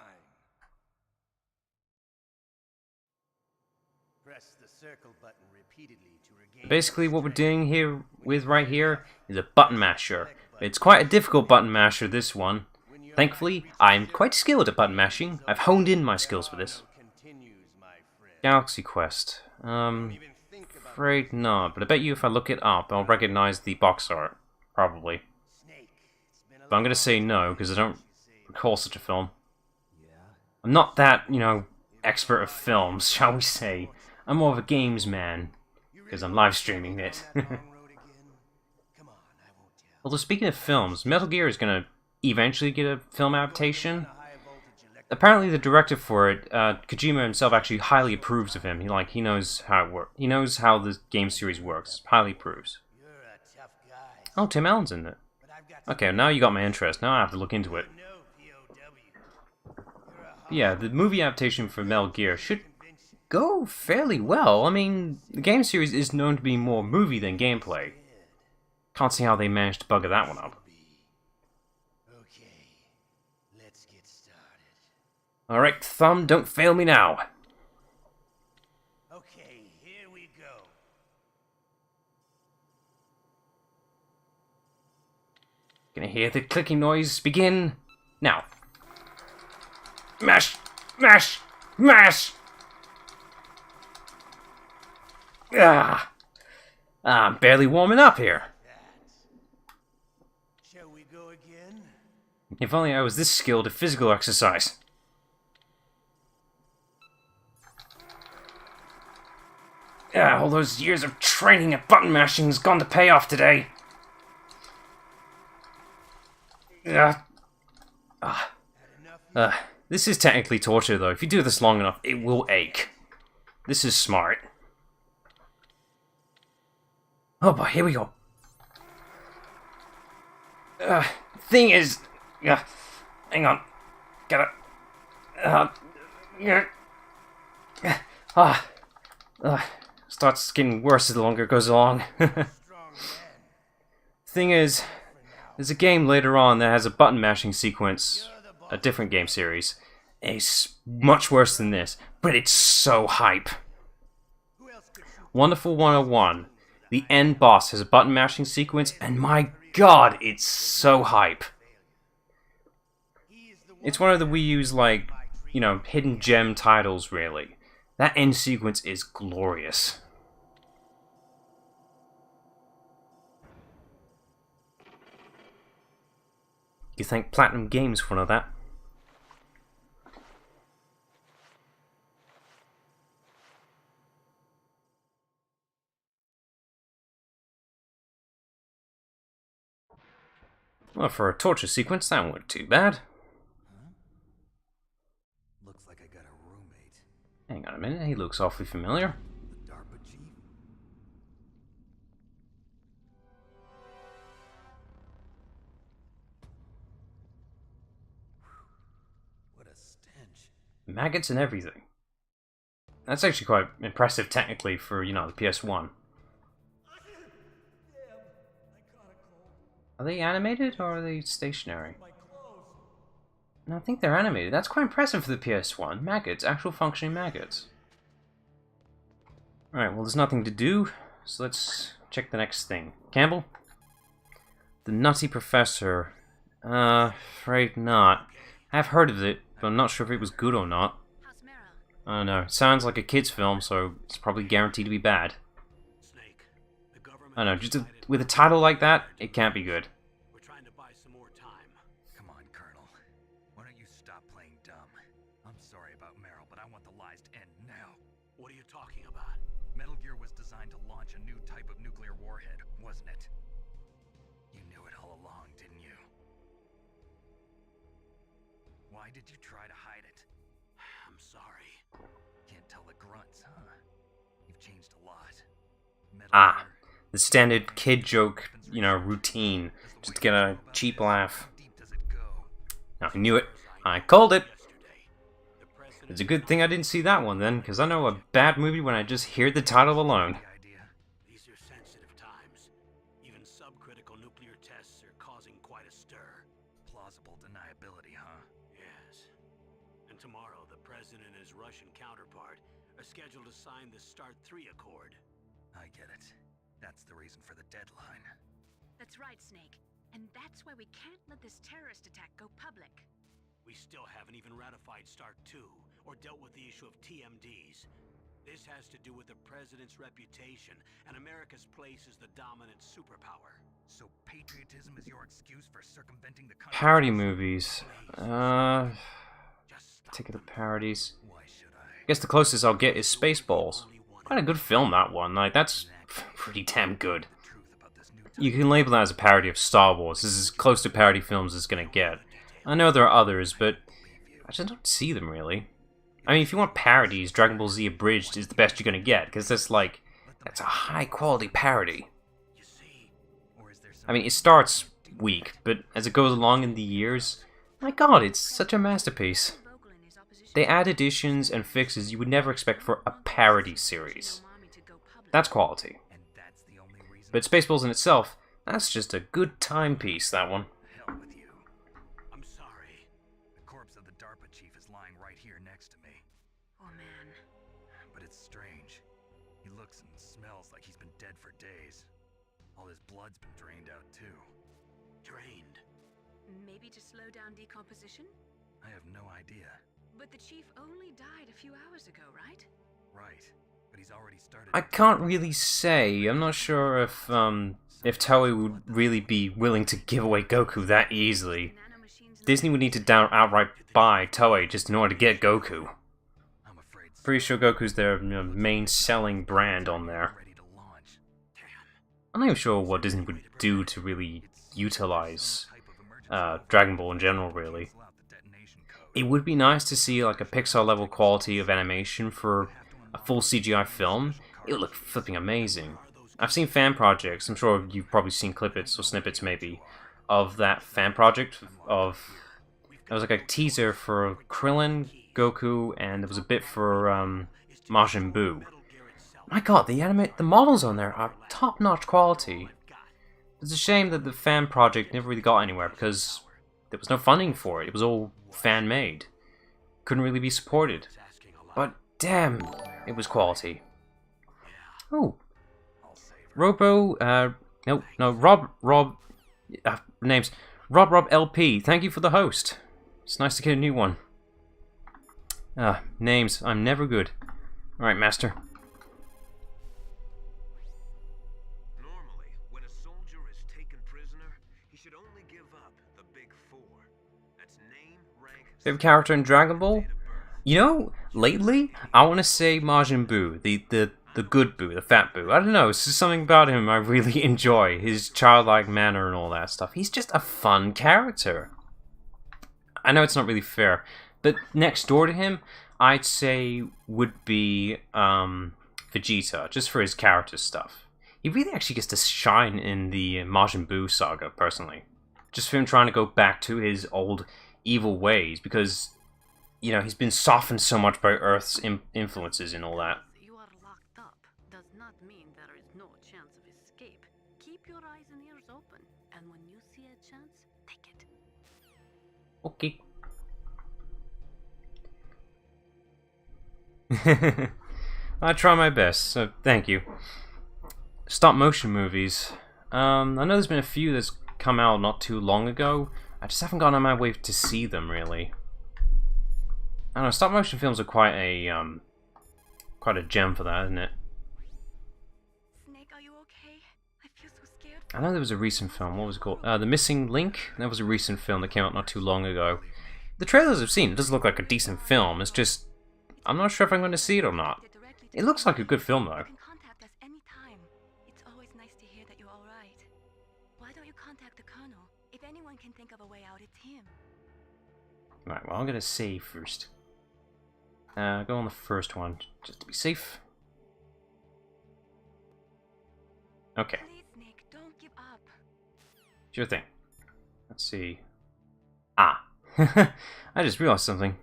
Press the circle button repeatedly to regain. Basically, what we're doing here right here is a button masher. It's quite a difficult button masher, this one. Thankfully, I'm quite skilled at button mashing. I've honed in my skills for this. Continues, my friend. Galaxy Quest. Even think about Afraid not, but I bet you if I look it up, I'll recognize the box art. Probably. Snake. It's been a But I'm gonna say no, because I don't recall such a film. I'm not that, expert of films, shall we say. I'm more of a games man, because I'm live streaming it. long road again. Come on, I won't tell. Although speaking of films, Metal Gear is gonna eventually get a film adaptation. High voltage electric. Apparently, the director for it, Kojima himself, actually highly approves of him. He knows how it works. He knows how the game series works. Highly approves. You're a tough guy. Oh, Tim Allen's in it. But I've got to Okay, now you got my interest. Now I have to look into it. know, POW. But yeah, the movie adaptation for Metal Gear should go fairly well. I mean, the game series is known to be more movie than gameplay. Can't see how they managed to bugger that one up. Okay, let's get started. Alright, Thumb, don't fail me now. Okay, here we go. Gonna hear the clicking noise begin now. Mash! Mash! Mash! I'm barely warming up here. Shall we go again? If only I was this skilled at physical exercise. All those years of training at button mashing has gone to pay off today. This is technically torture, though. If you do this long enough, it will ache. This is smart. Oh boy, here we go. Thing is... hang on. Gotta... starts getting worse the longer it goes along. Strong man. Thing is, there's a game later on that has a button mashing sequence, a different game series. It's much worse than this, but it's so hype. Who else could shoot? Wonderful 101. The end boss has a button mashing sequence, and my god, it's so hype. He is the one It's one of the Wii U's, like, hidden gem titles, really. That end sequence is glorious. You thank Platinum Games for one of that. Well, for a torture sequence, that wasn't too bad. Looks like I got a roommate. Hang on a minute, he looks awfully familiar. The DARPA chief? What a stench. Maggots and everything. That's actually quite impressive technically for, you know, the PS1. Are they animated or are they stationary? No, I think they're animated. That's quite impressive for the PS1. Maggots, actual functioning maggots. Alright, well there's nothing to do, so let's check the next thing. Campbell? The Nutty Professor. Afraid not. I've heard of it, but I'm not sure if it was good or not. How's Meryl? I don't know. It sounds like a kid's film, so it's probably guaranteed to be bad. Snake, the government I don't know, with a title like that, it can't be good. We're trying to buy some more time. Come on, Colonel. Why don't you stop playing dumb? I'm sorry about Meryl, but I want the lies to end now. What are you talking about? Metal Gear was designed to launch a new type of nuclear warhead, wasn't it? You knew it all along, didn't you? Why did you try to hide it? I'm sorry. Can't tell the grunts, huh? You've changed a lot. Metal Ah, Gear, the standard kid joke, you know, routine. Just to get a cheap laugh. how deep does it go? I knew it. I called it. Yesterday, the president It's a good thing I didn't see that one then, because I know a bad movie when I just hear the title alone. The idea? These are sensitive times. Even subcritical nuclear tests are causing quite a stir. Plausible deniability, huh? Yes. And tomorrow, the president and his Russian counterpart are scheduled to sign the START 3 Accord. I get it. That's the reason for the deadline. That's right, Snake. And that's why we can't let this terrorist attack go public. We still haven't even ratified START 2 or dealt with the issue of TMDs. This has to do with the president's reputation and America's place as the dominant superpower. So patriotism is your excuse for circumventing the Constitution? Parody movies. Just stop Particular them. parodies. Why should I guess the closest I'll get is Spaceballs. Quite a good film, that one. Like, that's pretty damn good. the truth about this new You can label that as a parody of Star Wars. This is as close to parody films as it's gonna get. I know there are others, but I just don't see them really. I mean, if you want parodies, Dragon Ball Z Abridged is the best you're gonna get, because that's like, that's a high quality parody. You see, Or is there I mean, it starts weak, but as it goes along in the years, my god, it's such a masterpiece. Vocal in his opposition They add additions and fixes you would never expect for a parody series. That's quality. And that's the only reason. But Spaceballs in itself, that's just a good timepiece, that one. Hell with you. I'm sorry. The corpse of the DARPA chief is lying right here next to me. Oh man. But it's strange. He looks and smells like he's been dead for days. All his blood's been drained out too. Drained. Maybe to slow down decomposition? I have no idea. But the chief only died a few hours ago, right? Right. But he's already started. I can't really say. I'm not sure if Toei would really be willing to give away Goku that easily. Nanomachines Disney would need to outright buy Toei just in order to get Goku. I'm afraid so. Pretty sure Goku's their main selling brand on there. Ready to launch. Damn. I'm not even sure what Disney would do to really utilize Dragon Ball in general, really. Cancel out the detonation code. It would be nice to see like a Pixar level quality of animation for a full CGI film. It would look flipping amazing. I've seen fan projects, I'm sure you've probably seen clippets or snippets maybe, of that fan project of... There was like a teaser for Krillin, Goku, and there was a bit for Majin Buu. My god, the models on there are top-notch quality. It's a shame that the fan project never really got anywhere because there was no funding for it. It was all fan-made. Couldn't really be supported. But damn, it was quality. Oh. Names. Rob LP, thank you for the host. It's nice to get a new one. Names, I'm never good. Alright, master. Normally, when a soldier is taken prisoner, he should only give up the big four. That's name, rank, Favorite character in Dragon Ball? You know, lately, I want to say Majin Buu. the good Boo, the fat Boo. I don't know, it's just something about him I really enjoy. His childlike manner and all that stuff. He's just a fun character. I know it's not really fair, but next door to him, I'd say would be Vegeta, just for his character stuff. He really actually gets to shine in the Majin Buu saga, personally. Just for him trying to go back to his old evil ways, because, you know, he's been softened so much by Earth's influences and all that. You are locked up does not mean there is no chance of escape. Keep your eyes and ears open, and when you see a chance, take it. Okay. I try my best, so thank you. Stop motion movies. I know there's been a few that's come out not too long ago. I just haven't gone on my way to see them, really. I don't know, stop motion films are quite a gem for that, isn't it? Snake, are you okay? I feel so scared. I know there was a recent film, what was it called? The Missing Link? That was a recent film that came out not too long ago. The trailers I've seen, it does look like a decent film, it's just, I'm not sure if I'm going to see it or not. It looks like a good film, though. You can contact us anytime. It's always nice to hear that you're all right. Why don't you contact the Colonel? If anyone can think of a way out, it's him. Right, well, I'm going to save first. Go on the first one, just to be safe. Okay. Please, Nick, don't give up. Sure thing. Let's see. Ah. I just realized something.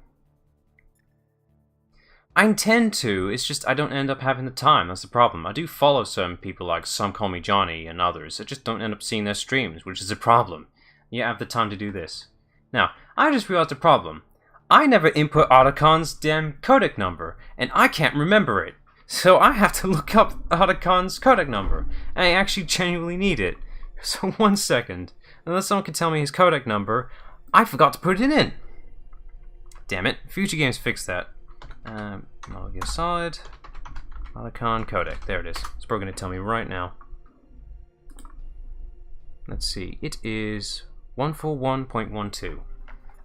I intend to, it's just I don't end up having the time, that's the problem. I do follow some people like Some Call Me Johnny and others. I just don't end up seeing their streams, which is a problem. You have the time to do this. Now, I just realized the problem. I never input Otacon's damn codec number, and I can't remember it. So I have to look up Otacon's codec number, and I actually genuinely need it. So 1 second. Unless someone can tell me his codec number, I forgot to put it in. Damn it, future games fix that. Metal Gear Solid, Otacon codec. There it is. It's probably going to tell me right now. Let's see. It is 141.12.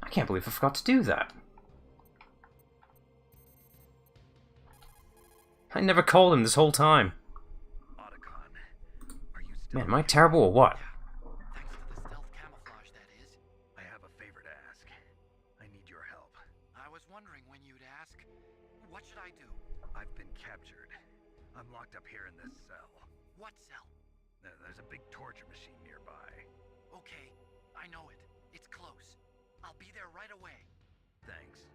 I can't believe I forgot to do that. I never called him this whole time. Otacon, are you still Man, am I terrible or what? Thanks for the stealth camouflage, that is. I have a favor to ask. I need your help. I was wondering when you'd ask. What should I do? I've been captured. I'm locked up here in this cell. What cell? There's a big torture machine nearby. Okay, I know it. It's close. I'll be there right away. Thanks.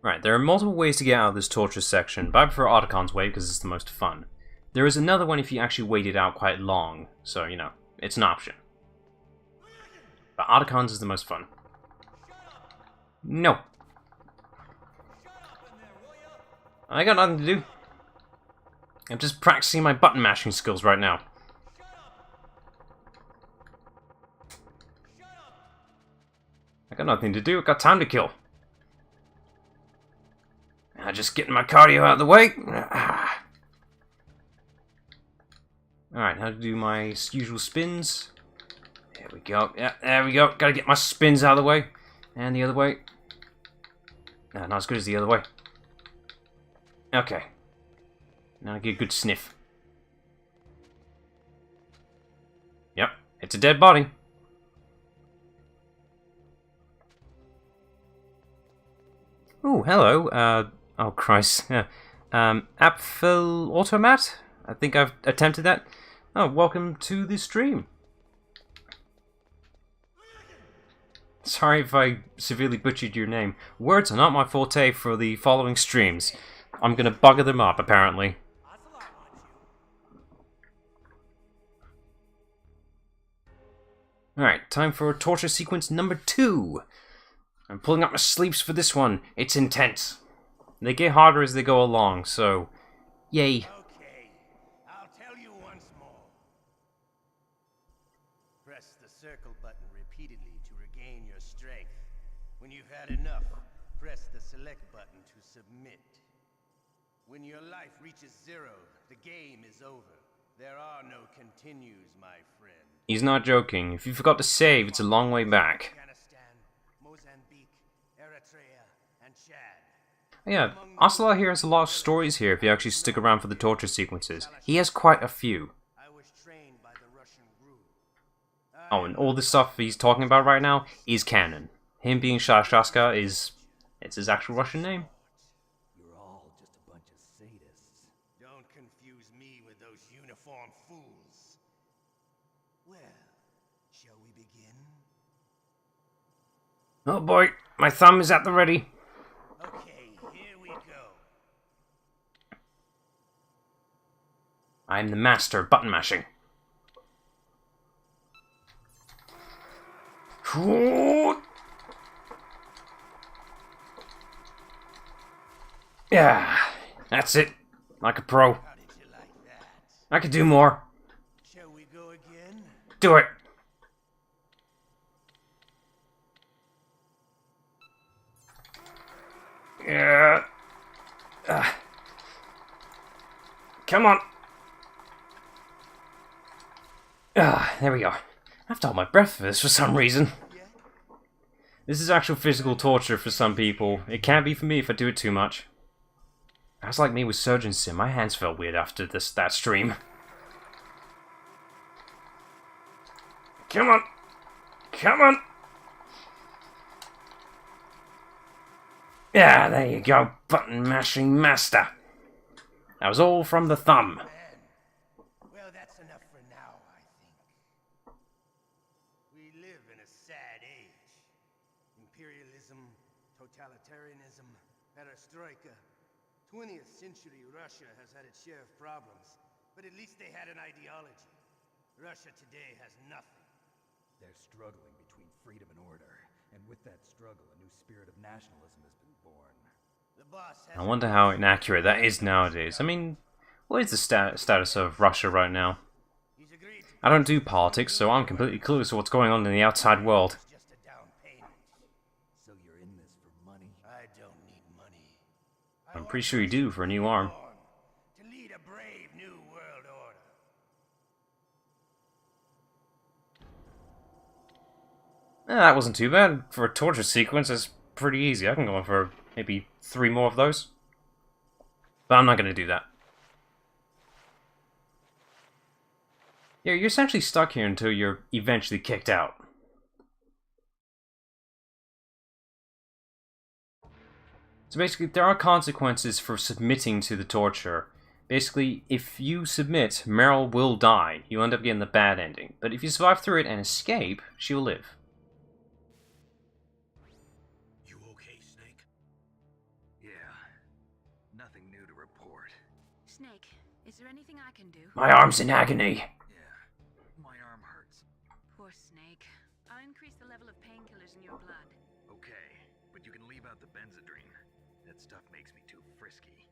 Right, there are multiple ways to get out of this torture section, but I prefer Otacon's way because it's the most fun. There is another one if you actually wait it out quite long, so, you know, it's an option. But Otacon's is the most fun. No. I got nothing to do. I'm just practicing my button mashing skills right now. I got nothing to do, I got time to kill. Just getting my cardio out of the way. Alright, how to do my usual spins. There we go. Yeah, there we go. Gotta get my spins out of the way. And the other way. Not as good as the other way. Okay. Now I get a good sniff. Yep, it's a dead body. Oh, hello. Oh, Christ. Apfel Automat? I think I've attempted that. Oh, welcome to the stream. Sorry if I severely butchered your name. Words are not my forte for the following streams. I'm gonna bugger them up, apparently. Alright, time for torture sequence number 2. I'm pulling up my sleeves for this one. It's intense. They get harder as they go along, so yay. Okay, I'll tell you once more. Press the circle button repeatedly to regain your strength. When you've had enough, press the select button to submit. When your life reaches 0, the game is over. There are no continues, my friend. He's not joking. If you forgot to save, it's a long way back. Afghanistan, Mozambique, Eritrea, and Chad. Yeah, Ocelot here has a lot of stories here if you actually stick around for the torture sequences. He has quite a few. I was trained by the Russian group. Oh, and all this stuff he's talking about right now is canon. Him being Shashaska is... it's his actual Russian name. You're all just a bunch of sadists. Don't confuse me with those uniformed fools. Well, shall we begin? Oh boy, my thumb is at the ready. Okay, here we go. I am the master of button mashing. Yeah, that's it. Like a pro. How did you like that? I could do more. Shall we go again? Do it. Yeah. Come on. There we go. I have to hold my breath for this for some reason. This is actual physical torture for some people. It can be for me if I do it too much. That's like me with Surgeon Sim. My hands felt weird after that stream. Come on. Come on. Yeah, there you go. Button mashing master. That was all from the thumb. Well, that's enough for now, I think. We live in a sad age. Imperialism, totalitarianism, perestroika. 20th century Russia has had its share of problems, but at least they had an ideology. Russia today has nothing. They're struggling between freedom and order, and with that struggle, a new spirit of nationalism has been born. The boss has I wonder how inaccurate that is nowadays. I mean, what is the status of Russia right now? He's agreed to I don't do politics, so I'm completely clueless to what's going on in the outside world. just a down payment. So you're in this for money? I don't need money. I'm pretty sure you do for a new arm. To lead a brave new world order. That wasn't too bad. For a torture sequence, it's pretty easy. I can go on for maybe 3 more of those. But I'm not going to do that. Yeah, you're essentially stuck here until you're eventually kicked out. So basically, there are consequences for submitting to the torture. Basically, if you submit, Meryl will die. You end up getting the bad ending. But if you survive through it and escape, she'll live. You okay, Snake? Yeah. Nothing new to report. Snake, is there anything I can do? My arm's in agony. Yeah. My arm hurts. Poor Snake. I'll increase the level of painkillers in your blood. Okay, but you can leave out the benzodrine. That stuff makes me too frisky.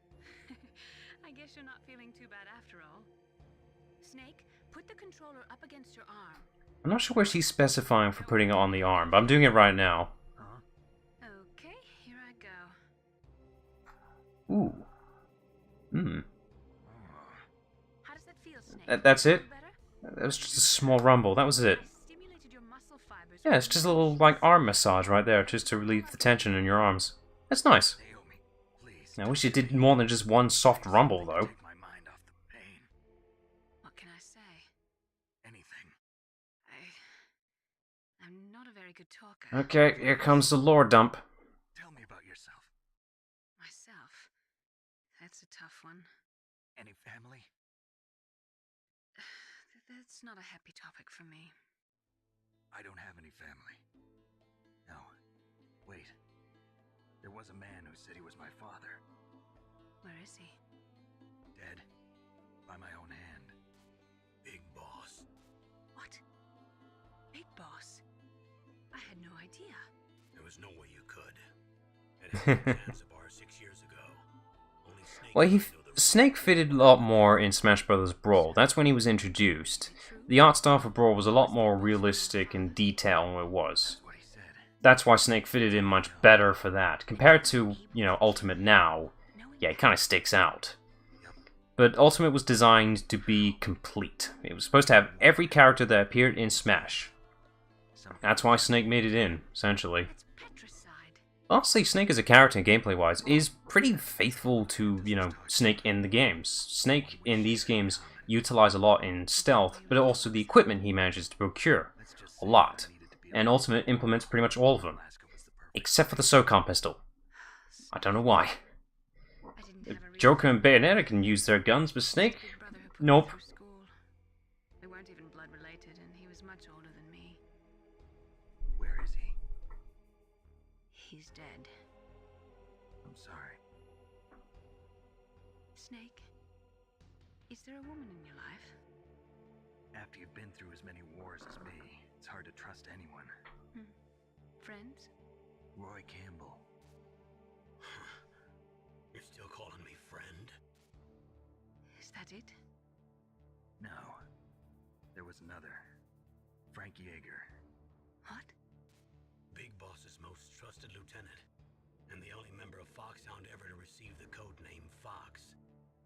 I guess you're not feeling too bad after all. Snake, put the controller up against your arm. I'm not sure where she's specifying for putting it on the arm, but I'm doing it right now. Huh? Okay, here I go. Ooh. Hmm. How does that feel, Snake? That's it? Feel better? That was just a small rumble. That was it. I stimulated your muscle fibers. Yeah, it's just a little, like, arm massage right there, just to relieve the tension in your arms. That's nice. Naomi, please. I wish it did more than just one soft rumble, though. Take my mind off the pain. What can I say? Anything. I'm not a very good talker. Okay, here comes the lore dump. Tell me about yourself. Myself. That's a tough one. Any family? That's not a happy topic for me. I don't have any family. No. Wait. There was a man who said he was my father. Where is he? Dead. By my own hand. Big boss. What? Big Boss? I had no idea. There was no way you could. It happened in Zanzibar 6 years ago. Only Snake Well, would know the Snake fitted a lot more in Smash Bros. Brawl. That's when he was introduced. The art style for Brawl was a lot more realistic in detail than it was. That's what he said. That's why Snake fitted in much better for that. Compared to, you know, Ultimate now, yeah, it kind of sticks out. But Ultimate was designed to be complete. It was supposed to have every character that appeared in Smash. That's why Snake made it in, essentially. It's Petricide. Honestly, Snake as a character, gameplay-wise, is pretty faithful to, Snake in the games. Snake in these games utilize a lot in stealth, but also the equipment he manages to procure. A lot. And Ultimate implements pretty much all of them. Except for the SOCOM pistol. I don't know why. Joker and Bayonetta can use their guns, but Snake? Nope. We weren't even blood related, and he was much older than me. Where is he? He's dead. I'm sorry. Snake, is there a woman in your life? After you've been through as many wars as me, it's hard to trust anyone. Friends? Roy Campbell. You're still calling me friend? Is that it? No. There was another. Frank Yeager. What? Big Boss's most trusted lieutenant, and the only member of Foxhound ever to receive the code name Fox.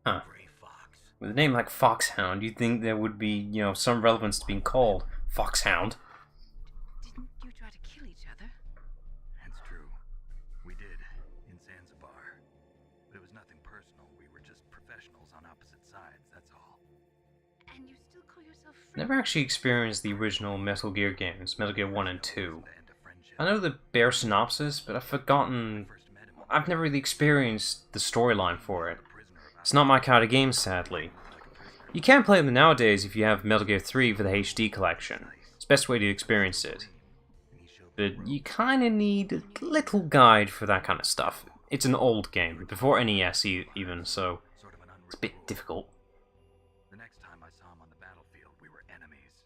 Huh. Gray Fox. With a name like Foxhound, you'd think there would be, some relevance to being called Foxhound. Didn't you try to kill each other? That's true. We did, in Zanzibar. But it was nothing personal. We were just professionals on opposite sides, that's all. And you still call yourself friend? Never actually experienced the original Metal Gear games, Metal Gear 1 and 2. I know the bare synopsis, but I've forgotten... I've never really experienced the storyline for it. It's not my kind of game, sadly. You can play them nowadays if you have Metal Gear 3 for the HD collection. It's the best way to experience it. But you kinda need a little guide for that kind of stuff. It's an old game, before NES even, so it's a bit difficult. The next time I saw him on the battlefield, we were enemies.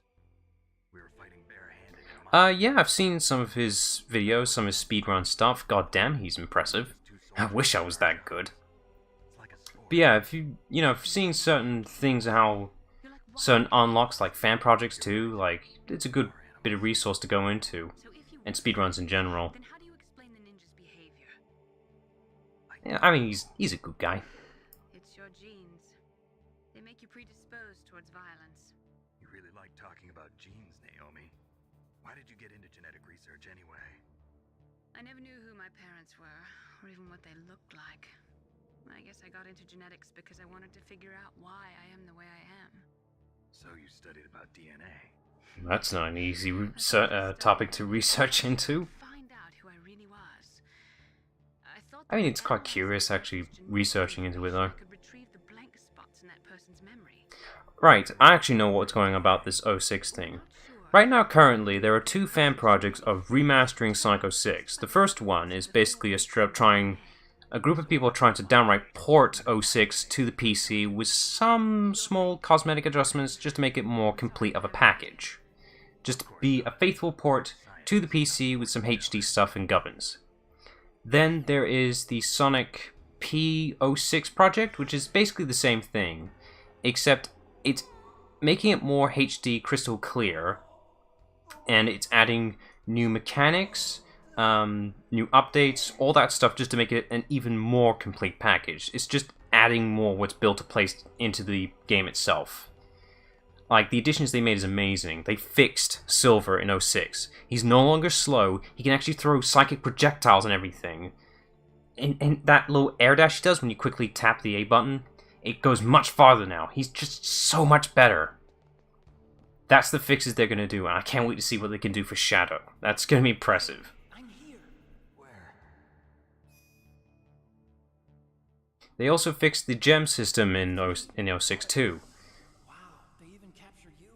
We were fighting barehanded. Yeah, I've seen some of his videos, some of his speedrun stuff. God damn, he's impressive. I wish I was that good. But yeah, if if seen certain things, how certain unlocks, like fan projects too, like, it's a good bit of resource to go into, and speedruns in general. Then how do you explain the ninja's behavior? Yeah, I mean, he's a good guy. It's your genes. They make you predisposed towards violence. You really like talking about genes, Naomi. Why did you get into genetic research anyway? I never knew who my parents were, or even what they looked like. I guess I got into genetics because I wanted to figure out why I am the way I am. So you studied about DNA. That's not an easy topic to research into. Find out who I really was. I mean, it's quite curious actually researching into it though. I could retrieve the blank spots in that person's memory. Right, I actually know what's going on about this 06 thing. Right now, currently, there are 2 fan projects of remastering Psycho 6. The first one is basically a group of people trying to downright port 06 to the PC with some small cosmetic adjustments just to make it more complete of a package. Just to be a faithful port to the PC with some HD stuff and gubbins. Then there is the Sonic P06 project, which is basically the same thing, except it's making it more HD crystal clear, and it's adding new mechanics, new updates, all that stuff, just to make it an even more complete package. It's just adding more what's built to place into the game itself. Like, the additions they made is amazing. They fixed Silver in 06. He's no longer slow. He can actually throw psychic projectiles and everything. And that little air dash he does when you quickly tap the A button, it goes much farther now. He's just so much better. That's the fixes they're going to do, and I can't wait to see what they can do for Shadow. That's going to be impressive. I'm here. Where? They also fixed the gem system in 06 too. Wow, they even captured you.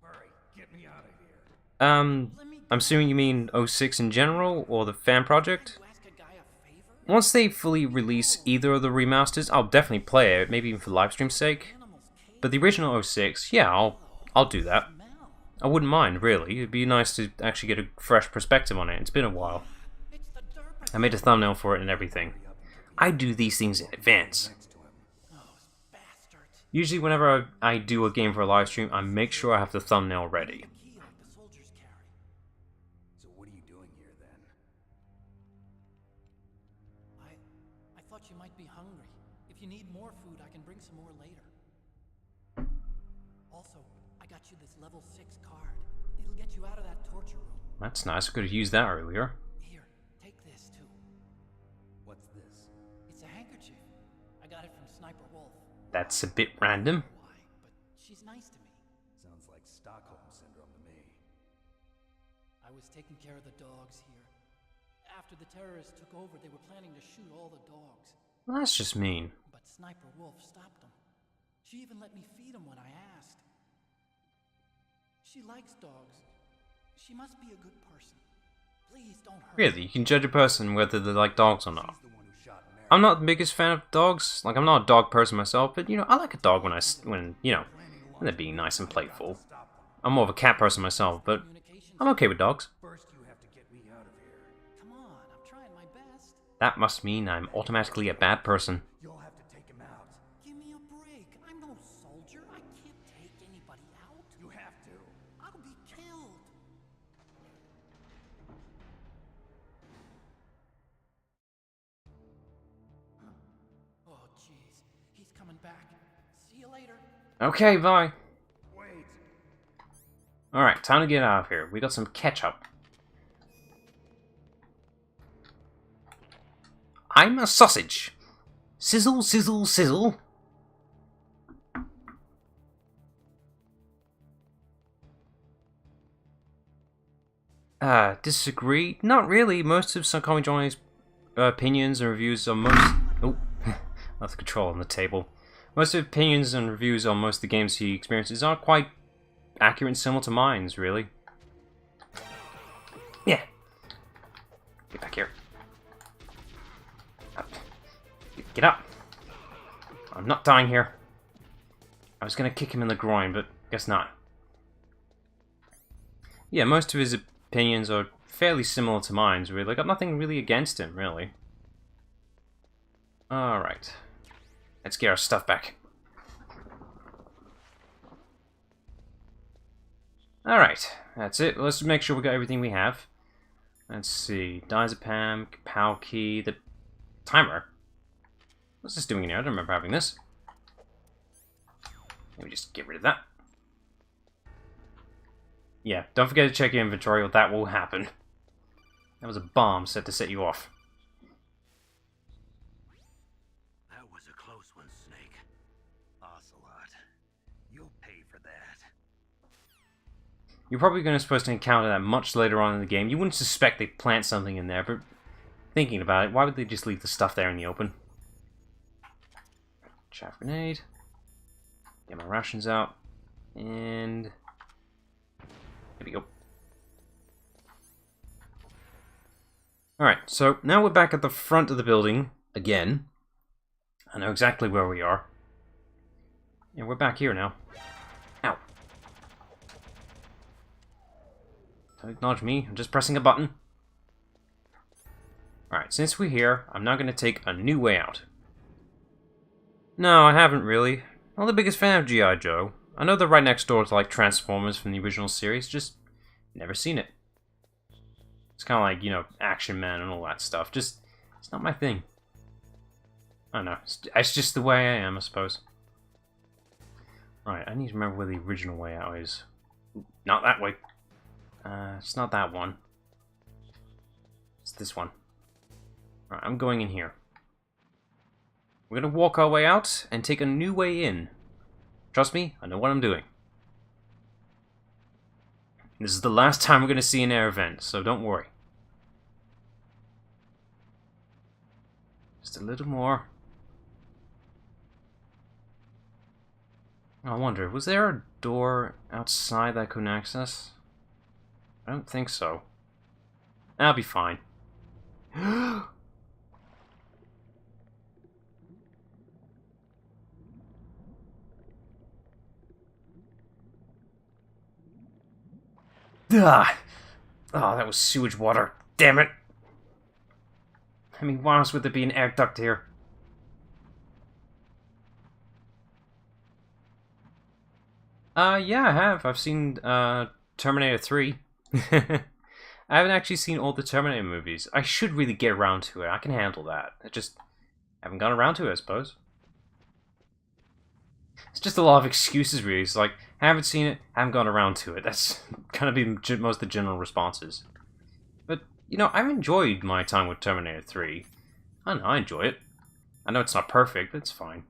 Hurry, get me out of here. I'm assuming you mean 06 in general, or the fan project? You ask a guy a favor? Once they fully release either of the remasters, I'll definitely play it, maybe even for livestream's sake. But the original 06, yeah, I'll do that. I wouldn't mind, really. It'd be nice to actually get a fresh perspective on it. It's been a while. I made a thumbnail for it and everything. I do these things in advance. Usually whenever I do a game for a live stream, I make sure I have the thumbnail ready. So what are you doing here then? I thought you might be hungry. If you need more food, I can bring some more later. Also, I got you this level 6 card. It'll get you out of that torture room. That's nice. I could have used that earlier. Here, take this too. got it from Sniper Wolf. That's a bit random. Why? But she's nice to me. Sounds like Stockholm Syndrome to me. I was taking care of the dogs here. After the terrorists took over, they were planning to shoot all the dogs. Well, that's just mean. But Sniper Wolf stopped them. She even let me feed them when I asked. She likes dogs. She must be a good person. Please don't hurt her. Really, you can judge a person whether they like dogs or not. I'm not the biggest fan of dogs. Like, I'm not a dog person myself, but, you know, I like a dog when they're being nice and playful. I'm more of a cat person myself, but I'm okay with dogs. First, you have to get me out of here. Come on, I'm trying my best. That must mean I'm automatically a bad person. You'll have to take him out. Give me a break. I'm no soldier. I can't take anybody out. You have to. I'll be killed. Oh, jeez. He's coming back. See you later. Okay, bye. Wait. Alright, time to get out of here. We got some ketchup. I'm a sausage. Sizzle, sizzle, sizzle. Disagree? Not really. Most of Suncomi Johnny's opinions and reviews on most... Oh, lost the control on the table. Most of opinions and reviews on most of the games he experiences aren't quite accurate and similar to mine's, really. Yeah. Get back here. Up. Get up. I'm not dying here. I was gonna kick him in the groin, but guess not. Yeah, most of his opinions are fairly similar to mine's, really. I got nothing really against him, really. Alright. Let's get our stuff back. Alright, that's it. Let's make sure we got everything we have. Let's see. Diazepam, Kapow key, the timer. What's this doing in here? I don't remember having this. Let me just get rid of that. Yeah, don't forget to check your inventory or that will happen. That was a bomb set to set you off. That was a close one, Snake. Ocelot. You'll pay for that. You're probably supposed to encounter that much later on in the game. You wouldn't suspect they'd plant something in there, but thinking about it, why would they just leave the stuff there in the open? Chaff grenade. Get my rations out. And... there we go. Alright, so now we're back at the front of the building again. I know exactly where we are. Yeah, we're back here now. Ow. Don't acknowledge me, I'm just pressing a button. Alright, since we're here, I'm now going to take a new way out. No, I haven't really. Not the biggest fan of G.I. Joe. I know they're right next door to like Transformers from the original series, just never seen it. It's kind of like, you know, Action Man and all that stuff. Just, it's not my thing. I don't know. It's just the way I am, I suppose. Right, I need to remember where the original way out is. Not that way. It's not that one. It's this one. Right, I'm going in here. We're gonna walk our way out and take a new way in. Trust me, I know what I'm doing. This is the last time we're gonna see an air vent, so don't worry. Just a little more. I wonder, was there a door outside that I couldn't access? I don't think so. I'll be fine. Ah! Oh, that was sewage water. Damn it! I mean, why else would there be an air duct here? Yeah, I have. I've seen, Terminator 3. I haven't actually seen all the Terminator movies. I should really get around to it. I can handle that. I just haven't gone around to it, I suppose. It's just a lot of excuses, really. It's like, haven't seen it, haven't gone around to it. That's kind of been most of the general responses. But, you know, I've enjoyed my time with Terminator 3. I don't know, I enjoy it. I know it's not perfect, but it's fine.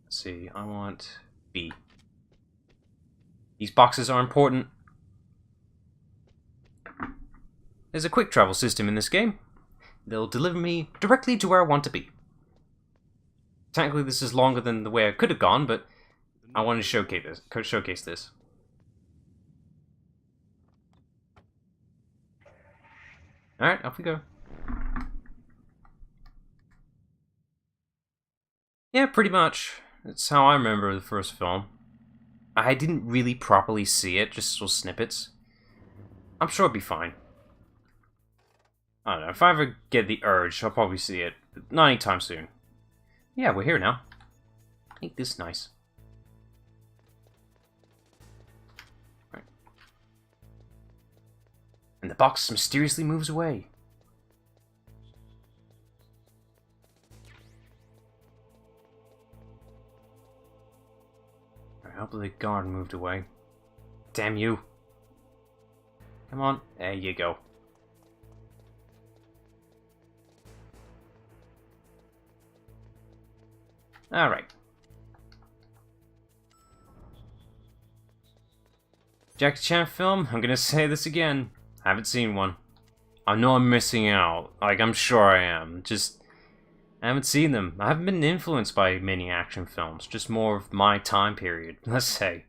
Let's see, I want B. These boxes are important. There's a quick travel system in this game. They'll deliver me directly to where I want to be. Technically, this is longer than the way I could have gone, but I wanted to showcase this. Alright, off we go. Yeah, pretty much. That's how I remember the first film. I didn't really properly see it, just little snippets. I'm sure it'll be fine. I don't know, if I ever get the urge, I'll probably see it. But not anytime soon. Yeah, we're here now. Ain't this nice? Right. And the box mysteriously moves away. I hope the guard moved away. Damn you. Come on, there you go. Alright. Jackie Chan film? I'm gonna say this again. I haven't seen one. I know I'm missing out. Like, I'm sure I am. Just, I haven't seen them. I haven't been influenced by many action films. Just more of my time period, let's say.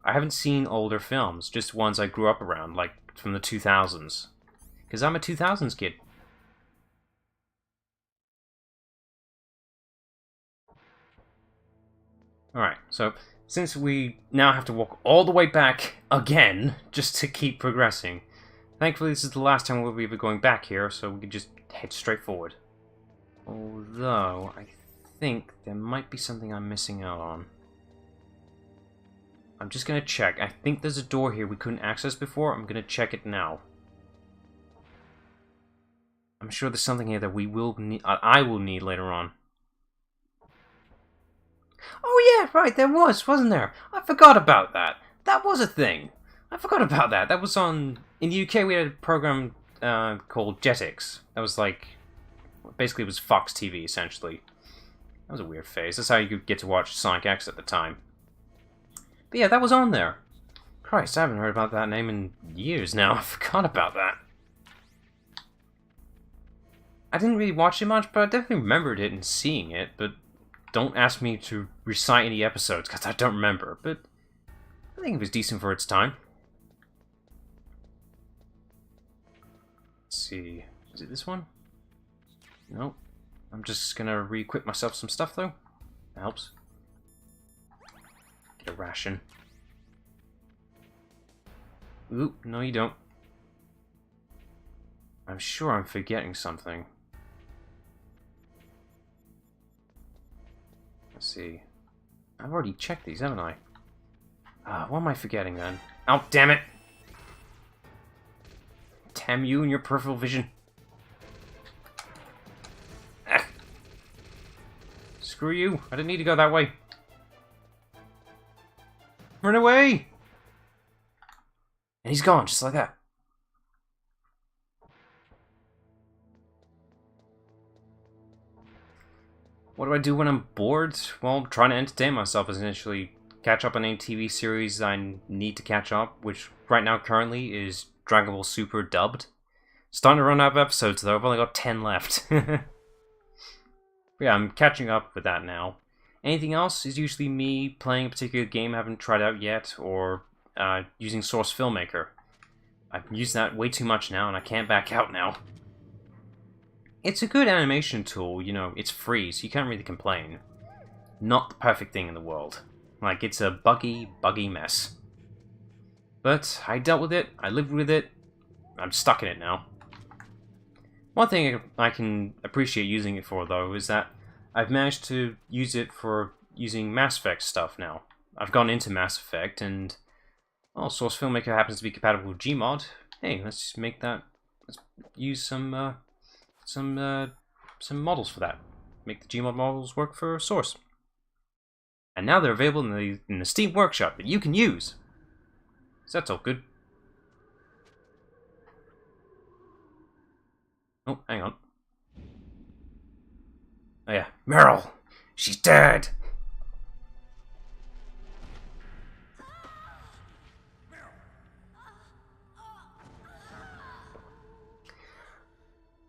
I haven't seen older films. Just ones I grew up around, like from the 2000s. Because I'm a 2000s kid. Alright, so since we now have to walk all the way back again just to keep progressing, thankfully this is the last time we'll be going back here, so we can just head straight forward. Although, I think there might be something I'm missing out on. I'm just going to check. I think there's a door here we couldn't access before. I'm going to check it now. I'm sure there's something here that we will need, I will need later on. Oh yeah, right, there was, wasn't there? I forgot about that. That was a thing. I forgot about that. That was on... In the UK, we had a program called Jetix. That was like... Basically, it was Fox TV, essentially. That was a weird phase. That's how you could get to watch Sonic X at the time. But yeah, that was on there. Christ, I haven't heard about that name in years now. I forgot about that. I didn't really watch it much, but I definitely remembered it and seeing it, but don't ask me to recite any episodes, because I don't remember, but I think it was decent for its time. Let's see, is it this one? Nope. I'm just gonna re-equip myself some stuff, though. That helps. Get a ration. Ooh, no you don't. I'm sure I'm forgetting something. Let's see. I've already checked these, haven't I? What am I forgetting then? Oh, damn it! Damn you and your peripheral vision. Ugh. Screw you. I didn't need to go that way. Run away! And he's gone, just like that. What do I do when I'm bored? Well, I'm trying to entertain myself, essentially. Catch up on any TV series I need to catch up, which right now currently is Dragon Ball Super dubbed. Starting to run out of episodes though, I've only got 10 left. Yeah, I'm catching up with that now. Anything else is usually me playing a particular game I haven't tried out yet, or using Source Filmmaker. I've used that way too much now, and I can't back out now. It's a good animation tool, you know, it's free, so you can't really complain. Not the perfect thing in the world. Like, it's a buggy mess. But I dealt with it, I lived with it, I'm stuck in it now. One thing I can appreciate using it for, though, is that I've managed to use it for using Mass Effect stuff now. I've gone into Mass Effect, and, well, Source Filmmaker happens to be compatible with Gmod. Hey, let's just make that, let's use some models for that. Make the Gmod models work for Source. And now they're available in the Steam Workshop that you can use. So that's all good. Oh, hang on. Oh yeah, Meryl! She's dead!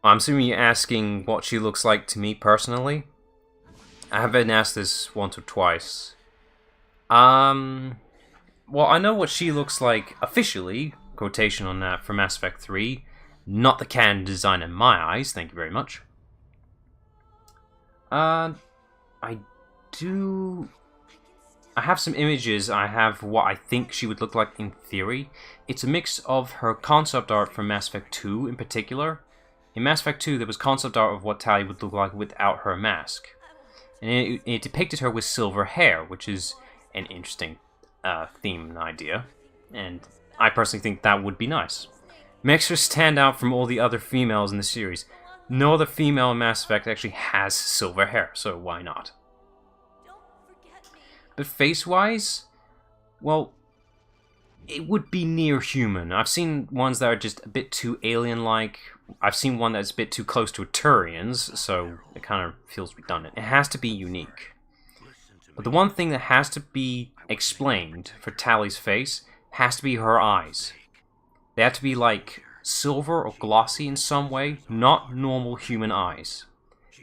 I'm assuming you're asking what she looks like to me personally. I have been asked this once or twice. Well, I know what she looks like officially, quotation on that, for Mass Effect 3. Not the canon design in my eyes, thank you very much. I have some images. I have what I think she would look like in theory. It's a mix of her concept art from Mass Effect 2 in particular. In Mass Effect 2, there was concept art of what Tali would look like without her mask. And it depicted her with silver hair, which is an interesting theme and idea. And I personally think that would be nice. Makes her stand out from all the other females in the series. No other female in Mass Effect actually has silver hair, so why not? But face-wise, well, it would be near human. I've seen ones that are just a bit too alien-like. I've seen one that's a bit too close to a Turian's, so it kind of feels redundant. It has to be unique. But the one thing that has to be explained for Tali's face has to be her eyes. They have to be like silver or glossy in some way, not normal human eyes.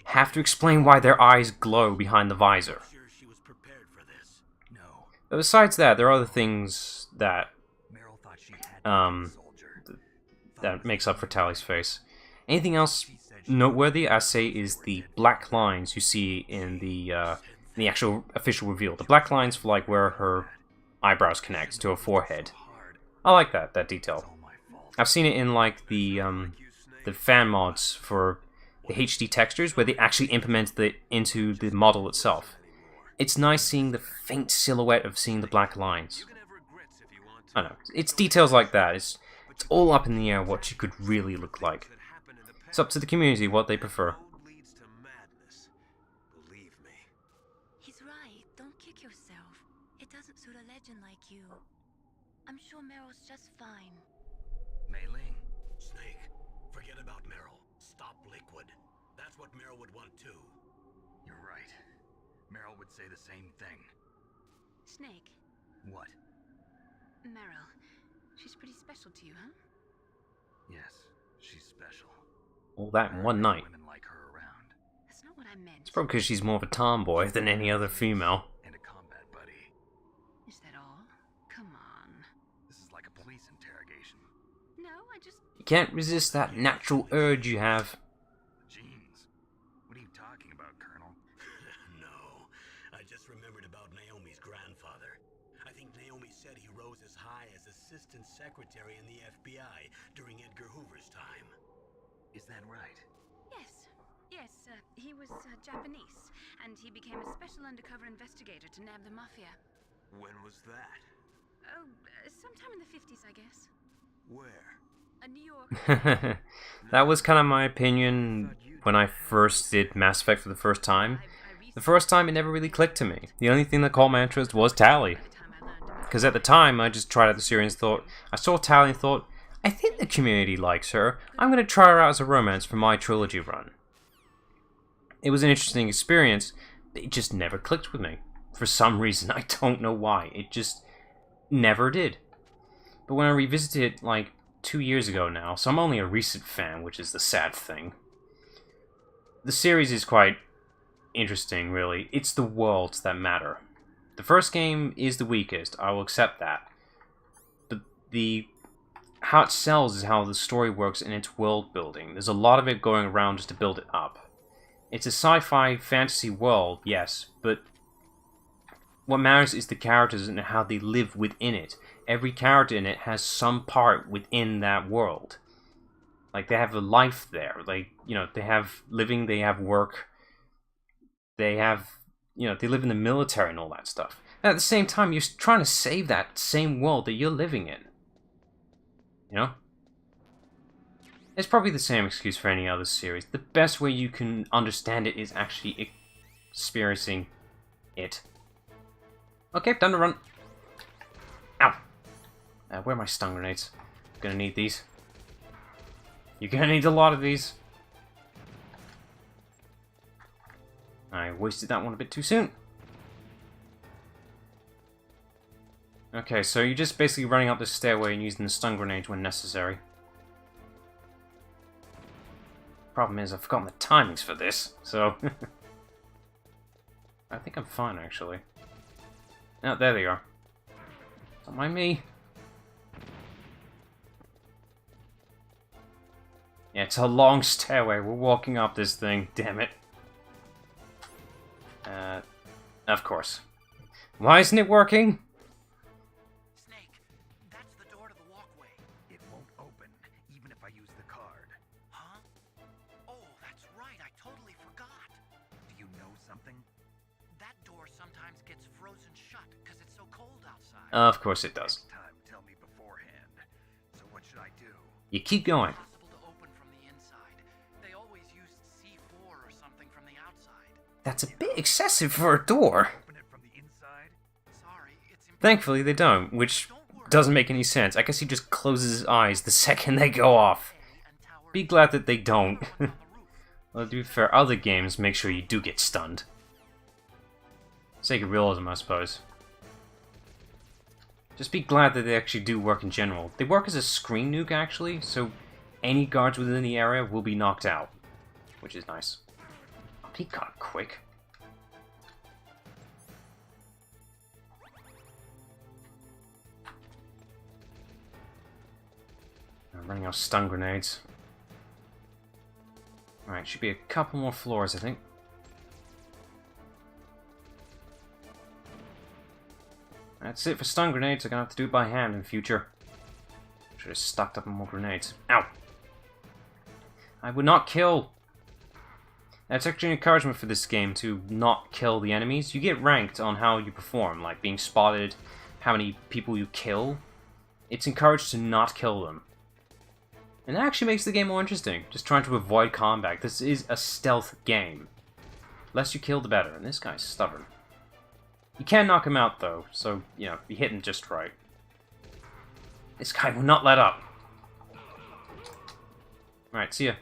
Have to explain why their eyes glow behind the visor. But besides that, there are other things that that makes up for Tali's face. Anything else noteworthy, I say, is the black lines you see in the actual official reveal. The black lines for like where her eyebrows connect to her forehead. I like that detail. I've seen it in like the fan mods for the HD textures where they actually implement it into the model itself. It's nice seeing the faint silhouette of seeing the black lines. I don't know, it's details like that. It's all up in the air what she could really look like. It's up to the community what they prefer. He's right. Don't kick yourself. It doesn't suit a legend like you. I'm sure Meryl's just fine. Mei Ling. Snake, forget about Meryl. Stop Liquid. That's what Meryl would want too. You're right. Meryl would say the same thing. Snake. What? Meryl. She's pretty special to you, huh? Yes, she's special. All that in one night. Women like her around. That's not what I meant. It's probably because she's more of a tomboy than any other female. And a combat buddy. Is that all? Come on. This is like a police interrogation. No, I just... You can't resist that natural urge you have. Jeans. What are you talking about, Colonel? No, I just remembered about Naomi's grandfather. I think Naomi said he rose as high as assistant secretary in the FBI during Edgar Hoover's time. Is that right? Yes, he was Japanese, and he became a special undercover investigator to nab the mafia. When was that? Oh, sometime in the 50s, I guess. Where? New York. That was kind of my opinion when I first did Mass Effect for the first time. The first time it never really clicked to me. The only thing that caught my interest was Tali. Because at the time, I just tried out the series and thought, I saw Tali and thought, I think the community likes her. I'm going to try her out as a romance for my trilogy run. It was an interesting experience, but it just never clicked with me. For some reason, I don't know why. It just never did. But when I revisited it like 2 years ago now, so I'm only a recent fan, which is the sad thing. The series is quite interesting, really. It's the worlds that matter. The first game is the weakest, I will accept that. But how it sells is how the story works in its world building. There's a lot of it going around just to build it up. It's a sci-fi fantasy world, yes, but what matters is the characters and how they live within it. Every character in it has some part within that world. Like, they have a life there. Like, you know, they have living, they have work. They have, you know, they live in the military and all that stuff. And at the same time, you're trying to save that same world that you're living in. You know? It's probably the same excuse for any other series. The best way you can understand it is actually experiencing it. Okay, time to run. Ow! Where are my stun grenades? Gonna need these. You're gonna need a lot of these. I wasted that one a bit too soon. Okay, so you're just basically running up the stairway and using the stun grenade when necessary. Problem is, I've forgotten the timings for this, so... I think I'm fine, actually. Oh, there they are. Don't mind me. Yeah, it's a long stairway. We're walking up this thing. Damn it. Of course. Why isn't it working? Snake, that's the door to the walkway. It won't open, even if I use the card. Huh? Oh, that's right. I totally forgot. Do you know something? That door sometimes gets frozen shut because it's so cold outside. Of course it does. Next time, tell me beforehand. So what should I do? You keep going. Possible to open from the inside. They always used C4 or something from the outside. That's a bit excessive for a door. Open it from the inside? Sorry, it's Thankfully they don't, which doesn't make any sense. I guess he just closes his eyes the second they go off. Be glad that they don't. Well, to be fair, other games make sure you do get stunned. Sake of realism, I suppose. Just be glad that they actually do work in general. They work as a screen nuke, actually, so any guards within the area will be knocked out, which is nice. He got quick. I'm running out of stun grenades. Alright, should be a couple more floors, I think. That's it for stun grenades. I'm gonna have to do it by hand in future. Should have stocked up on more grenades. Ow! I would not kill! That's actually an encouragement for this game to not kill the enemies. You get ranked on how you perform, like being spotted, how many people you kill. It's encouraged to not kill them. And that actually makes the game more interesting, just trying to avoid combat. This is a stealth game. Less you kill, the better, and this guy's stubborn. You can knock him out, though, so, you know, you hit him just right. This guy will not let up. Alright, see ya.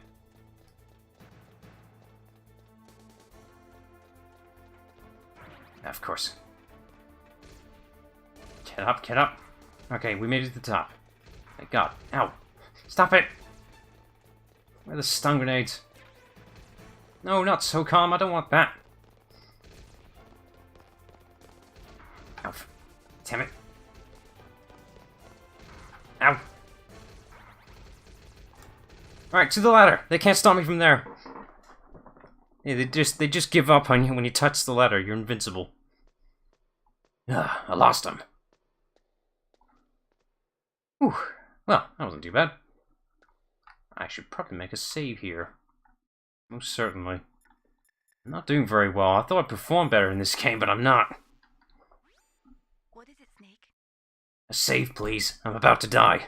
Of course. Get up, get up. Okay, we made it to the top. Thank God. Ow. Stop it! Where are the stun grenades? No, not so calm. I don't want that. Ow. Damn it. Ow. Alright, to the ladder. They can't stop me from there. Yeah, they just give up on you when you touch the ladder. You're invincible. I lost him. Whew. Well, that wasn't too bad. I should probably make a save here. Most certainly. I'm not doing very well. I thought I'd perform better in this game, but I'm not. What is it, Snake? A save, please. I'm about to die.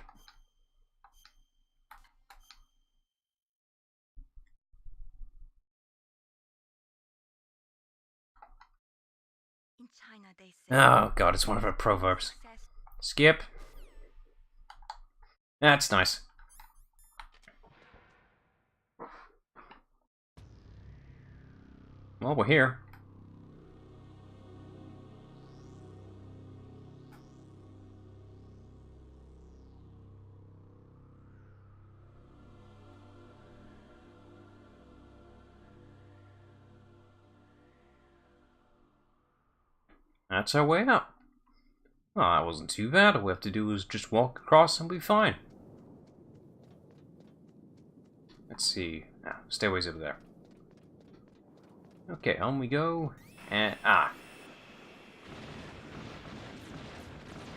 In China, they say... Oh god, it's one of our proverbs. Skip. That's nice. Well, we're here. That's our way out. Well, that wasn't too bad. All we have to do is just walk across and we'll be fine. Let's see. Ah, stairway's over there. Okay, on we go. And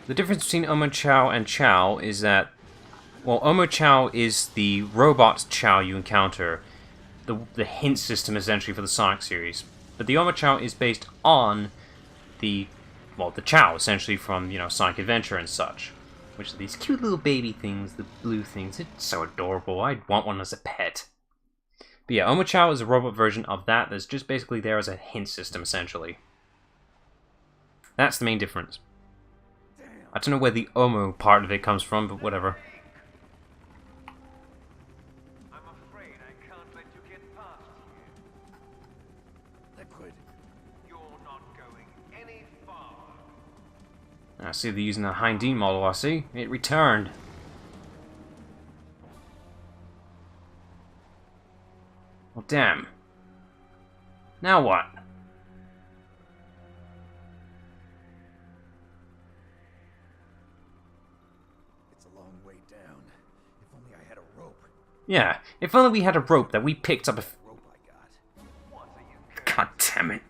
the difference between Omo Chow and Chow is that, well, Omo Chow is the robot Chow you encounter, the hint system essentially for the Sonic series. But the Omo Chow is based on the Chow essentially from, you know, Sonic Adventure and such, which are these cute little baby things, the blue things. It's so adorable. I'd want one as a pet. But yeah, Omo Chow is a robot version of that that's just basically there as a hint system, essentially. That's the main difference. I don't know where the Omo part of it comes from, but whatever. I'm afraid I can't let you get past here. Liquid. I see they're using the Hardened model, I see. It returned. Well, damn. Now what? It's a long way down. If only I had a rope. Yeah, if only we had a rope that we picked up a... Rope I got. God damn it.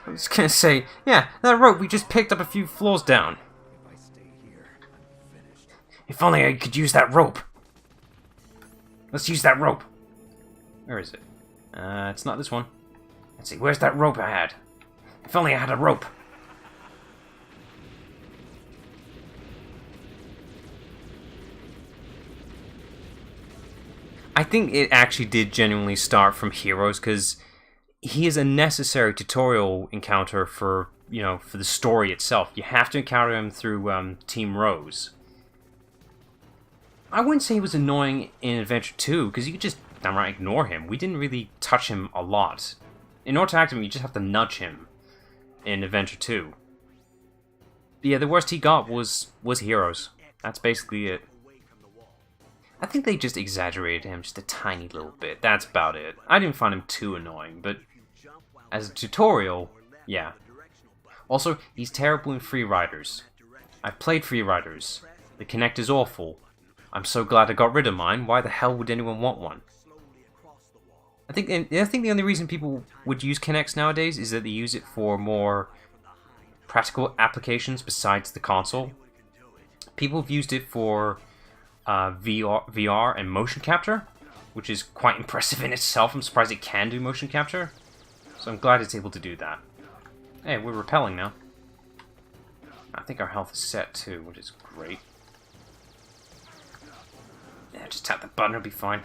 I was gonna say, yeah, that rope we just picked up a few floors down. If I stay here, I'm finished. If only I could use that rope. Let's use that rope. Where is it? It's not this one. Let's see, where's that rope I had? If only I had a rope. I think it actually did genuinely start from Heroes, because he is a necessary tutorial encounter for, you know, for the story itself. You have to encounter him through Team Rose. I wouldn't say he was annoying in Adventure 2, because you could just downright ignore him. We didn't really touch him a lot. In order to act him, you just have to nudge him in Adventure 2. But yeah, the worst he got was Heroes. That's basically it. I think they just exaggerated him just a tiny little bit. That's about it. I didn't find him too annoying, but as a tutorial, yeah. Also, he's terrible in Free Riders. I've played Free Riders. The Kinect is awful. I'm so glad I got rid of mine. Why the hell would anyone want one? I think the only reason people would use Kinects nowadays is that they use it for more practical applications besides the console. People have used it for VR and motion capture, which is quite impressive in itself. I'm surprised it can do motion capture, so I'm glad it's able to do that. Hey, we're repelling now. I think our health is set too, which is great. Yeah, just tap the button, it'll be fine.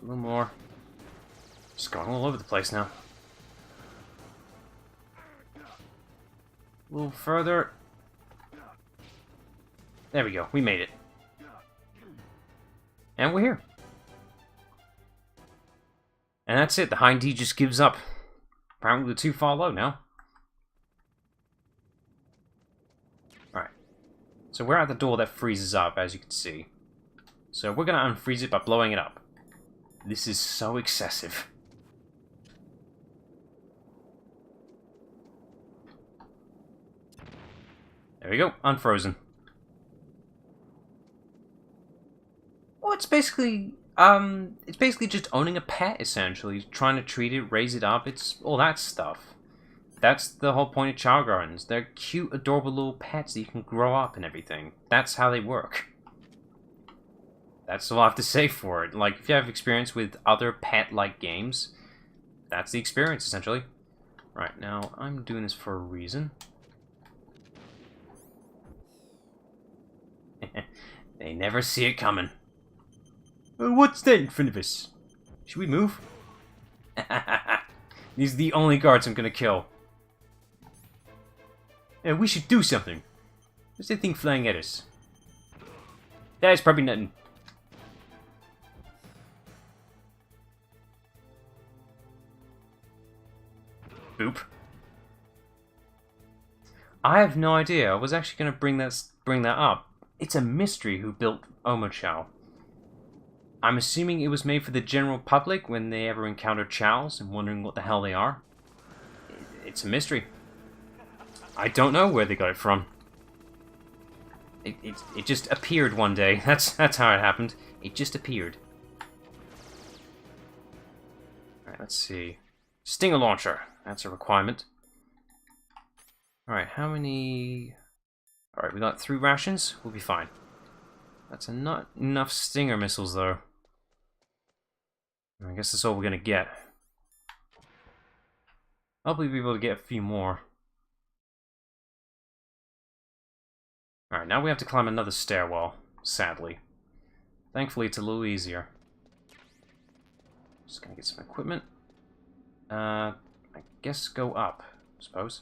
A little more. Just going all over the place now. A little further. There we go. We made it. And we're here. And that's it. The Hardened just gives up. Apparently we're too far low now. Alright. So we're at the door that freezes up, as you can see. So we're going to unfreeze it by blowing it up. This is so excessive. There we go, unfrozen. Well, it's basically just owning a pet, essentially. Trying to treat it, raise it up, it's all that stuff. That's the whole point of child gardens. They're cute, adorable little pets that you can grow up and everything. That's how they work. That's all I have to say for it. Like, if you have experience with other pet-like games, that's the experience, essentially. Right, now, I'm doing this for a reason. They never see it coming. What's that in front of us? Should we move? These are the only guards I'm gonna kill. We should do something. What's that thing flying at us? That's probably nothing. Boop. I have no idea. I was actually going to bring that up. It's a mystery who built Omochao. I'm assuming it was made for the general public when they ever encounter chows and wondering what the hell they are. It's a mystery. I don't know where they got it from. It just appeared one day. That's how it happened. It just appeared. Alright, let's see. Stinger launcher. That's a requirement. Alright, how many... Alright, we got 3 rations. We'll be fine. That's not enough Stinger missiles, though. I guess that's all we're gonna get. I'll be able to get a few more. Alright, now we have to climb another stairwell, sadly. Thankfully, it's a little easier. Just gonna get some equipment. I guess go up, I suppose.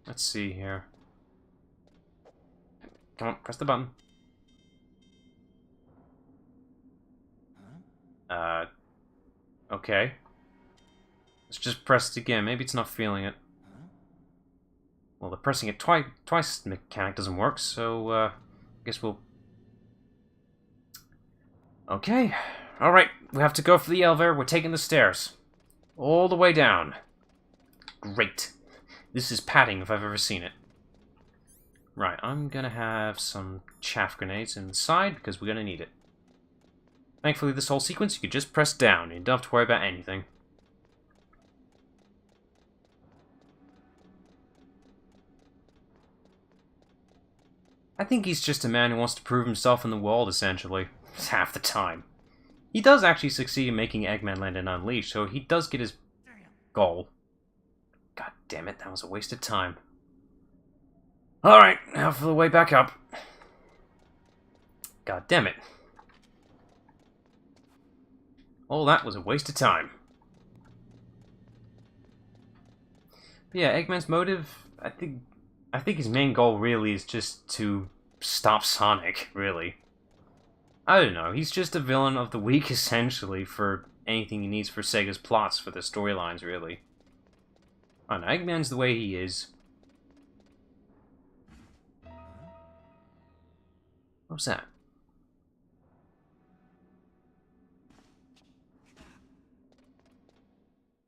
Let's see here. Come on, press the button. Okay. Let's just press it again. Maybe it's not feeling it. Well, the pressing it twice mechanic doesn't work, so, I guess we'll... Okay. Alright, we have to go for the elevator. We're taking the stairs. All the way down. Great. This is padding if I've ever seen it. Right, I'm gonna have some chaff grenades inside, because we're gonna need it. Thankfully, this whole sequence, you can just press down. You don't have to worry about anything. I think he's just a man who wants to prove himself in the world, essentially. Half the time. He does actually succeed in making Eggman Land and Unleashed, so he does get his goal. God damn it, that was a waste of time. Alright, now for the way back up. God damn it. All that was a waste of time. But yeah, Eggman's motive, I think his main goal really is just to stop Sonic, really. I don't know, he's just a villain of the week, essentially, for anything he needs for Sega's plots for the storylines, really. I don't know, Eggman's the way he is. What was that?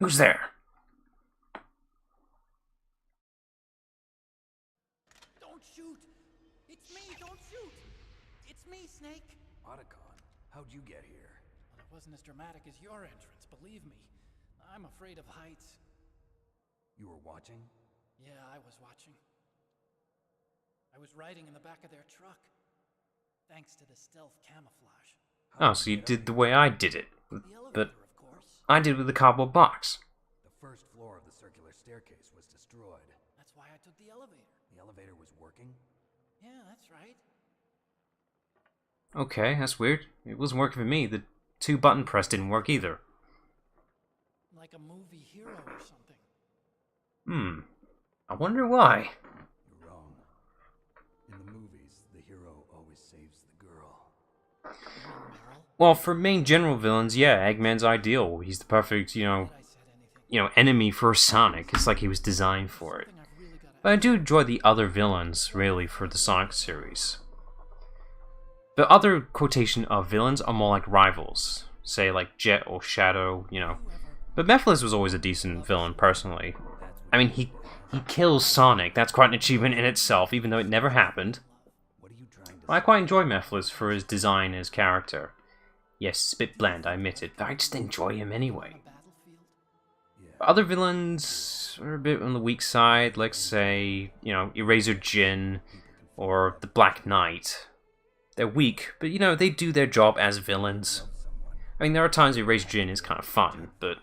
Who's there? Don't shoot! It's me, don't shoot! It's me, Snake! Otacon, how'd you get here? Well, it wasn't as dramatic as your entrance, believe me. I'm afraid of heights. You were watching? Yeah, I was watching. I was riding in the back of their truck. Thanks to the stealth camouflage. Oh, so you did the way I did it. The elevator, But of course. I did with the cardboard box. The first floor of the circular staircase was destroyed. That's why I took the elevator. The elevator was working? Yeah, that's right. Okay, that's weird. It wasn't working for me. The 2-button press didn't work either. Like a movie hero or something. I wonder why. You're wrong. In the movies, the hero always saves the girl. Meryl? Well, for main general villains, yeah, Eggman's ideal. He's the perfect, Did I said anything? enemy for Sonic. It's like he was designed for it. Something I've really gotta But I do enjoy the other villains, really, for the Sonic series. The other quotation of villains are more like rivals. Say, like Jet or Shadow, But Mephiles was always a decent villain, personally. I mean, he kills Sonic. That's quite an achievement in itself, even though it never happened. What are you trying to I quite enjoy Mephiles for his design as character. Yes, it's a bit bland, I admit it, but I just enjoy him anyway. battlefield. Other villains are a bit on the weak side, like, say, Eraser Jin or the Black Knight. They're weak, but, they do their job as villains. I mean, there are times Eraser Jin is kind of fun, but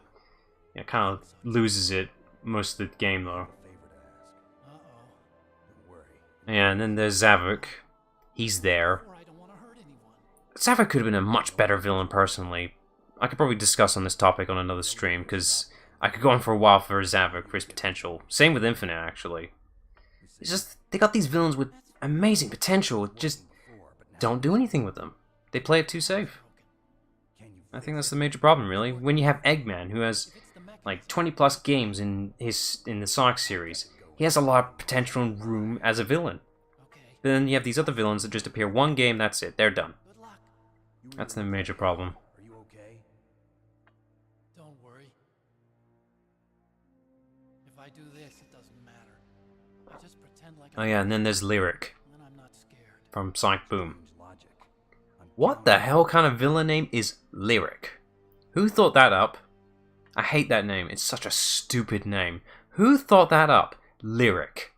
kind of loses it most of the game, though. Uh-oh. Don't worry. Yeah, and then there's Zavok. He's there. Or I don't want to hurt anyone. Zavok could have been a much better villain, personally. I could probably discuss on this topic on another stream, because I could go on for a while for Zavok, for his potential. Same with Infinite, actually. It's just, they got these villains with amazing potential, just don't do anything with them. They play it too safe. I think that's the major problem, really. When you have Eggman, who has like 20 plus games in the Sonic series, he has a lot of potential and room as a villain. Okay. But then you have these other villains that just appear one game, that's it, they're done. Good luck. That's the major problem. Are you okay? Don't worry. If I do this, it doesn't matter. I just pretend like Oh yeah, and then there's Lyric then I'm not scared. from Sonic Boom. Strange logic. I'm What the hell kind of villain name is Lyric? Who thought that up? I hate that name. It's such a stupid name. Who thought that up? Lyric.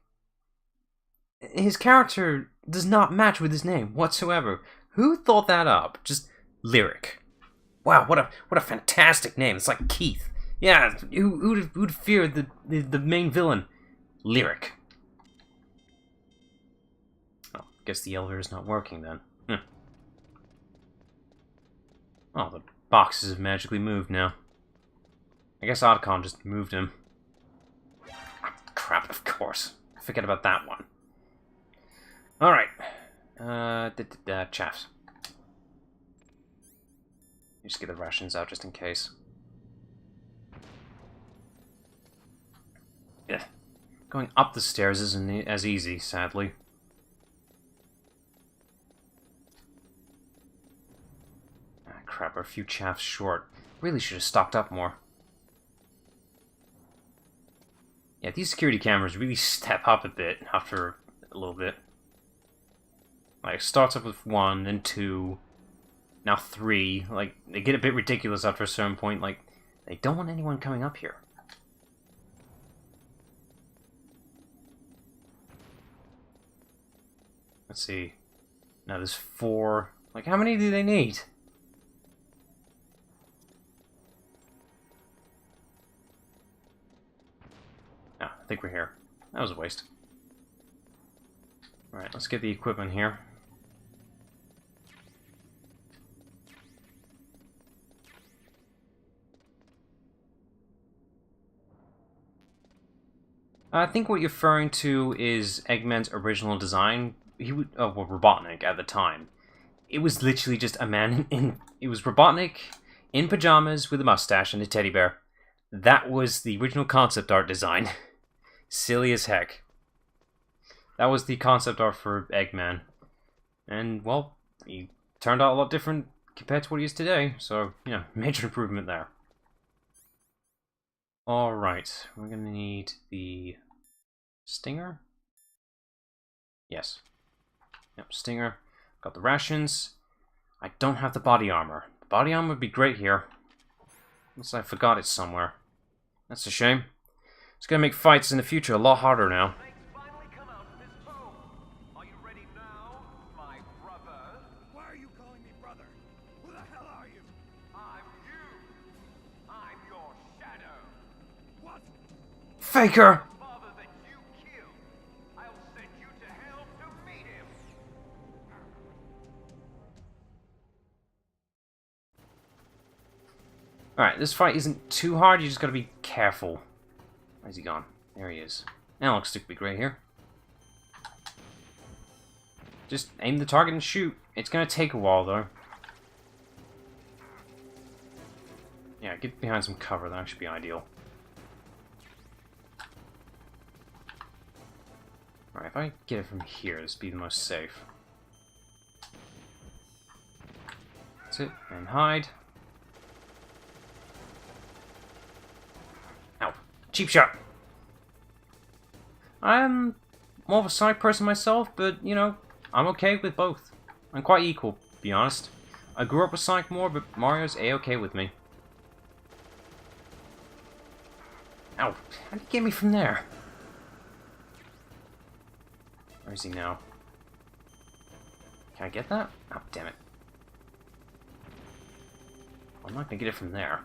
His character does not match with his name whatsoever. Who thought that up? Just Lyric. Wow, what a fantastic name. It's like Keith. Yeah, who'd fear the main villain? Lyric. Oh, guess the elevator's not working then. Oh, the boxes have magically moved now. I guess Otacon just moved him. Ah, crap, of course. Forget about that one. Alright. Chaffs. Just get the rations out just in case. Yeah. Going up the stairs isn't as easy, sadly. Ah, crap, we're a few chaffs short. Really should have stocked up more. Yeah, these security cameras really step up a bit after a little bit. Like, it starts up with 1, then 2, now 3. Like, they get a bit ridiculous after a certain point. Like, they don't want anyone coming up here. Let's see. Now there's 4. Like, how many do they need? Ah, I think we're here. That was a waste. Alright, let's get the equipment here. I think what you're referring to is Eggman's original design. He would, well, Robotnik at the time. It was literally just a man it was Robotnik in pajamas with a mustache and a teddy bear. That was the original concept art design. Silly as heck. That was the concept art for Eggman. And, well, he turned out a lot different compared to what he is today. So, you know, major improvement there. Alright, we're gonna need the Stinger? Yes. Yep, Stinger. Got the rations. I don't have the body armor. The body armor would be great here. Unless I forgot it somewhere. That's a shame. It's gonna make fights in the future a lot harder now. Finally come out of this home. Are you ready now, my brother? Why are you calling me brother? Who the hell are you? I'm you. I'm your shadow. What? Faker! Father that you killed. I'll send you to hell to meet him. Alright, this fight isn't too hard, you just gotta be careful. Where's he gone? There he is. Now looks to be great here. Just aim the target and shoot. It's gonna take a while though. Yeah, get behind some cover, that should be ideal. Alright, if I get it from here, this would be the most safe. That's it, and hide. Ow. Cheap shot! I'm more of a Sonic person myself, but, you know, I'm okay with both. I'm quite equal, to be honest. I grew up with Sonic more, but Mario's A-okay with me. Ow. How did he get me from there? Where is he now? Can I get that? Oh, damn it. I'm not gonna get it from there.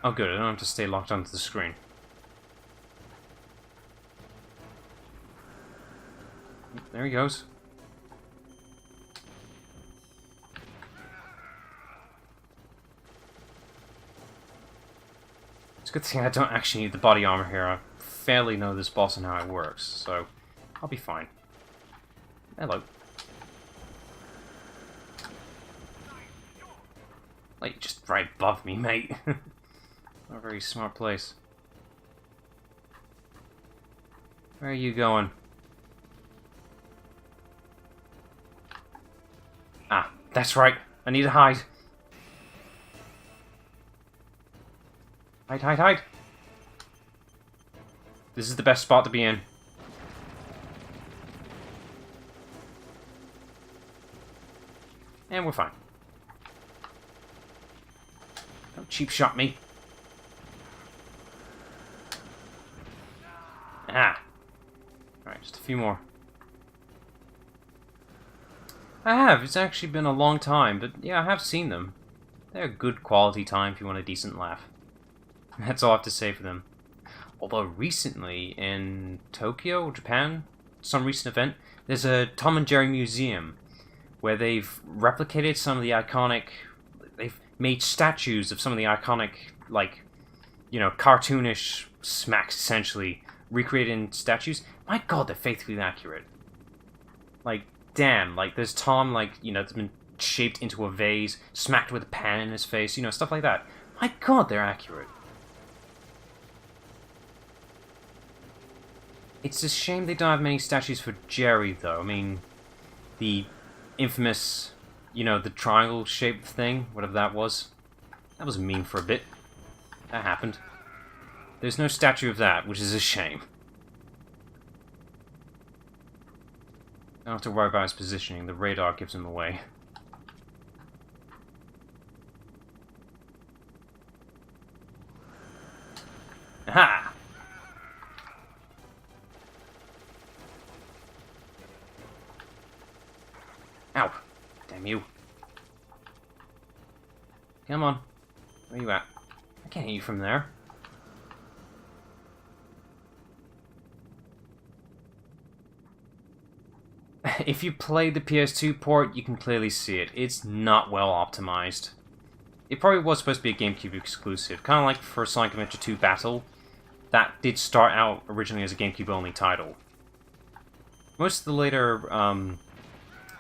Oh good, I don't have to stay locked onto the screen. There he goes. It's a good thing I don't actually need the body armor here. I fairly know this boss and how it works, so I'll be fine. Hello. Like, just right above me, mate. Not a very smart place. Where are you going? Ah, that's right. I need to hide. Hide, hide, hide. This is the best spot to be in. And we're fine. Don't cheap shot me. Ah. Alright, just a few more. I have. It's actually been a long time, but yeah, I have seen them. They're a good quality time if you want a decent laugh. That's all I have to say for them. Although recently, in Tokyo, Japan, some recent event, there's a Tom and Jerry museum where they've replicated some of the iconic... They've made statues of some of the iconic, like, you know, cartoonish smacks, essentially, recreated in statues. My god, they're faithfully accurate. Like, damn, like, there's Tom, like, you know, that's been shaped into a vase, smacked with a pan in his face, you know, stuff like that. My god, they're accurate. It's a shame they don't have many statues for Jerry, though. I mean, the infamous, you know, the triangle-shaped thing, whatever that was a meme for a bit. That happened. There's no statue of that, which is a shame. Don't have to worry about his positioning. The radar gives him away. Aha! Ow! Damn you. Come on. Where you at? I can't hit you from there. If you play the PS2 port, you can clearly see it. It's not well optimized. It probably was supposed to be a GameCube exclusive, kind of like for Sonic Adventure 2 Battle. That did start out originally as a GameCube-only title. Most of the later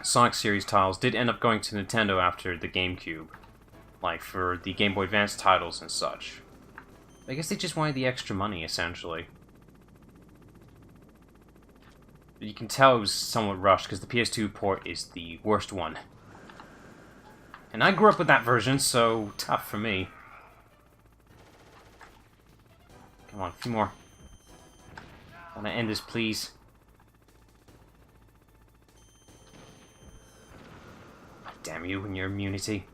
Sonic series titles did end up going to Nintendo after the GameCube, like for the Game Boy Advance titles and such. I guess they just wanted the extra money, essentially. But you can tell it was somewhat rushed, because the PS2 port is the worst one. And I grew up with that version, so tough for me. Come on, a few more. I want to end this, please. Damn you and your immunity.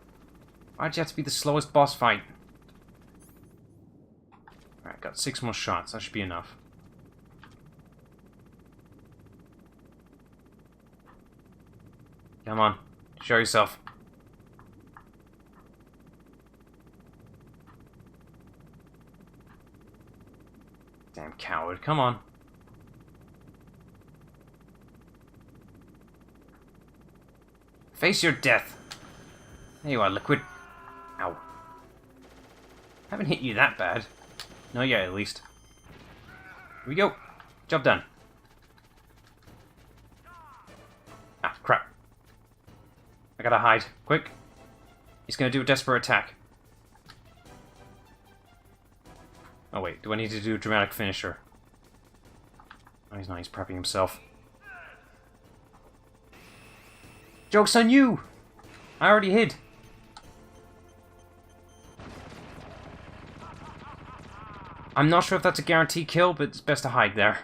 Why'd you have to be the slowest boss fight? Alright, got 6 more shots. That should be enough. Come on. Show yourself. Damn coward. Come on. Face your death. There you are, Liquid. Ow. Haven't hit you that bad. No, yeah, at least. Here we go. Job done. Ah, crap. I gotta hide. Quick. He's gonna do a desperate attack. Oh wait, do I need to do a dramatic finisher? Oh, he's not, he's prepping himself. Joke's on you! I already hid. I'm not sure if that's a guaranteed kill, but it's best to hide there.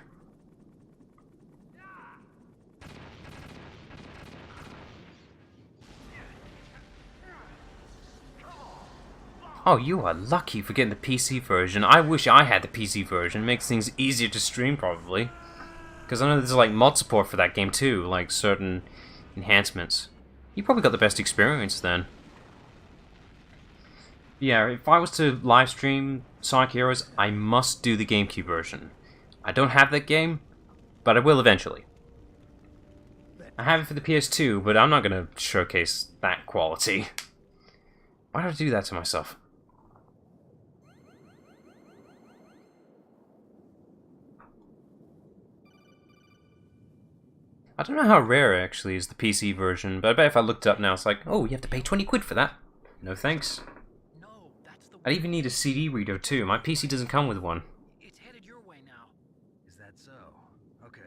Oh, you are lucky for getting the PC version. I wish I had the PC version. It makes things easier to stream, probably. Because I know there's like mod support for that game too, like certain enhancements. You probably got the best experience then. Yeah, if I was to live stream Sonic Heroes, I must do the GameCube version. I don't have that game, but I will eventually. I have it for the PS2, but I'm not going to showcase that quality. Why did I do that to myself? I don't know how rare it actually is the PC version, but I bet if I looked it up now, it's like, oh, you have to pay 20 quid for that. No thanks. I'd even need a CD reader too. My PC doesn't come with one. It's headed your way now. Is that so? Okay.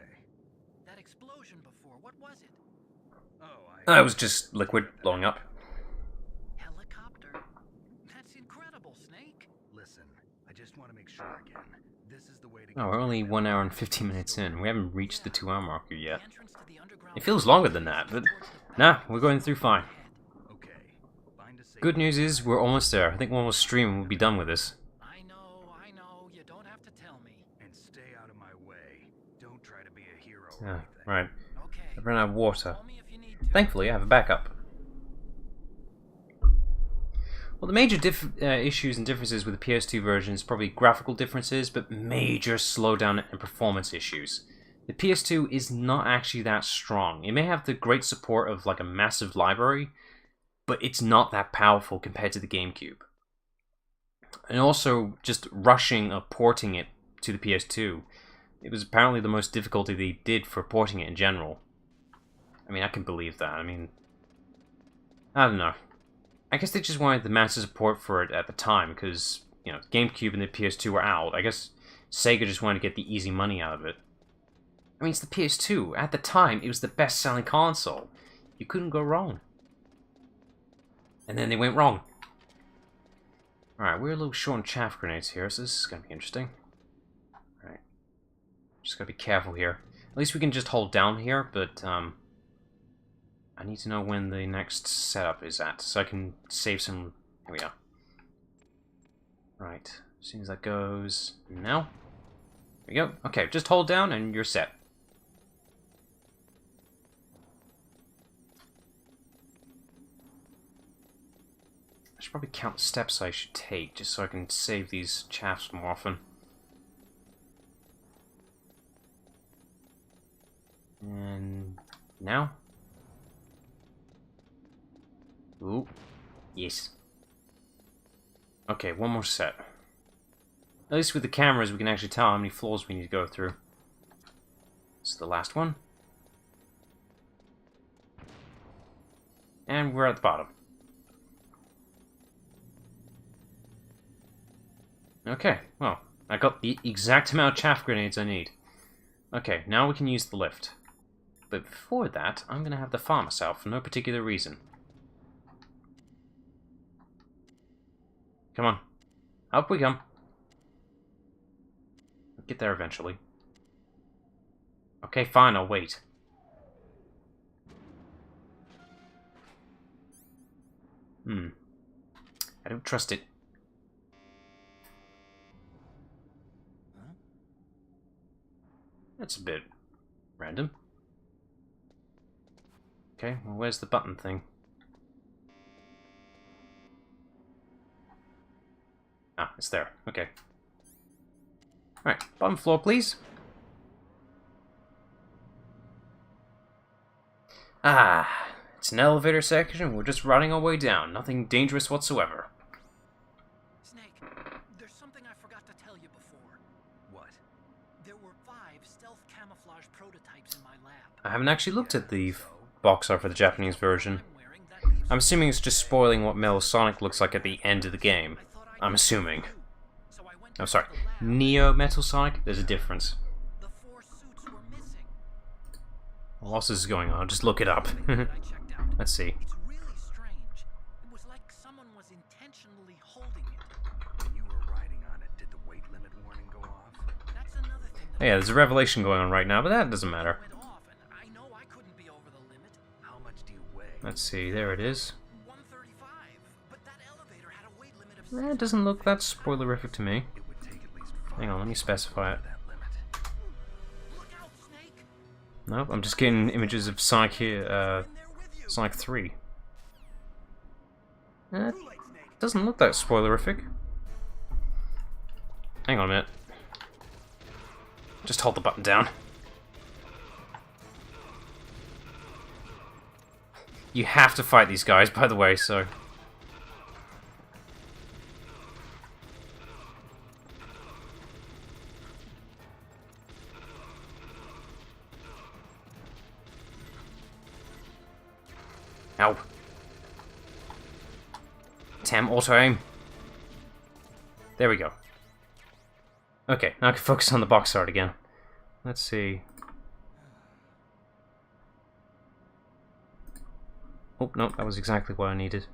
That explosion before, what was it? Oh, That was just liquid blowing up. Helicopter? That's incredible, Snake. Listen, I just want to make sure again. This is the way to Oh, we're only 1 hour and 15 minutes in. We haven't reached the 2 hour marker yet. The entrance to the underground It feels longer than that, but nah, we're going through fine. Okay. Find a safe Good news is we're almost there. I think one more stream and we'll be done with this. I know, you don't have to tell me. and stay out of my way. Don't try to be a hero or Yeah, anything. right. Okay. I've run out of water. Call me if you need to. Thankfully, I have a backup. Well, the major issues and differences with the PS2 version is probably graphical differences, but major slowdown and performance issues. The PS2 is not actually that strong. It may have the great support of like a massive library, but it's not that powerful compared to the GameCube. And also, just rushing of porting it to the PS2. It was apparently the most difficulty they did for porting it in general. I mean, I can believe that. I mean, I don't know. I guess they just wanted the master support for it at the time, because, you know, GameCube and the PS2 were out. I guess Sega just wanted to get the easy money out of it. I mean, it's the PS2. At the time, it was the best-selling console. You couldn't go wrong. And then they went wrong. Alright, we're a little short on chaff grenades here, so this is going to be interesting. Alright. Just gotta be careful here. At least we can just hold down here, but, I need to know when the next setup is at, so I can save some... Here we go. Right. As soon as that goes... Now. There we go. Okay, just hold down and you're set. I should probably count the steps I should take, just so I can save these chaffs more often. And... now? Ooh. Yes. Okay, one more set. At least with the cameras we can actually tell how many floors we need to go through. This is the last one. And we're at the bottom. Okay, well, I got the exact amount of chaff grenades I need. Okay, now we can use the lift. But before that, I'm going to have to farm us out for no particular reason. Come on. Up we come. We'll get there eventually. Okay, fine, I'll wait. I don't trust it. That's a bit random. Okay, well, where's the button thing? Ah, it's there. Okay. Alright, bottom floor, please. Ah, it's an elevator section. We're just running our way down. Nothing dangerous whatsoever. Snake, there's something I forgot to tell you before. What? There were 5 stealth camouflage prototypes in my lab. I haven't actually looked at the box art for the Japanese version. I'm assuming it's just spoiling what Metal Sonic looks like at the end of the game. I'm assuming. Oh, sorry. Neo Metal Sonic? There's a difference. The 4 suits were missing. What else is going on? I'll just look it up. Let's see. It's really strange. It was like someone was intentionally holding it. When you were riding on it, did the weight limit warning go off? That's another thing that Yeah, there's a revelation going on right now, but that doesn't matter. went off, and I know I couldn't be over the limit. How much do you weigh? Let's see, there it is. 135, but that elevator had a weight limit of That doesn't look that spoilerific to me. It would take at least 5 Hang on, let me specify it. that limit. Look out, Snake! Nope, I'm just getting images of Sonic here, In there with you. Sonic 3. Doesn't look that spoilerific. Hang on a minute. Just hold the button down. You have to fight these guys, by the way, so... Ow. Tam, auto-aim. There we go. Okay, now I can focus on the box art again. Let's see. Oh, no, that was exactly what I needed.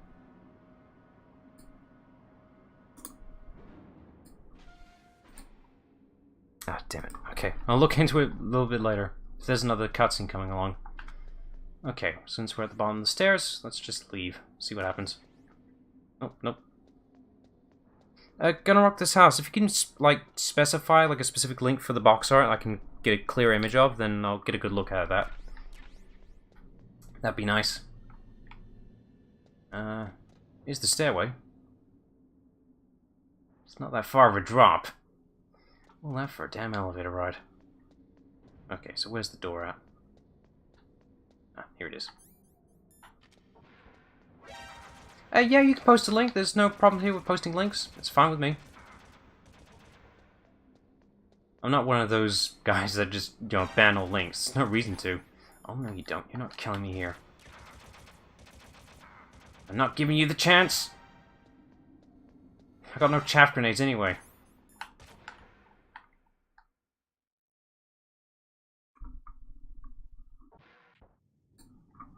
Ah, damn it. Okay, I'll look into it a little bit later. If there's another cutscene coming along. Okay, since we're at the bottom of the stairs, let's just leave. See what happens. Oh, nope. Gonna rock this house. If you can, like, specify, like, a specific link for the box art I can get a clear image of, then I'll get a good look at that. That'd be nice. Here's the stairway. It's not that far of a drop. All that for a damn elevator ride. Okay, so where's the door at? Ah, here it is. Yeah, you can post a link. There's no problem here with posting links. It's fine with me. I'm not one of those guys that just, you know, ban all links. There's no reason to. Oh, no, you don't. You're not killing me here. I'm not giving you the chance. I got no chaff grenades anyway.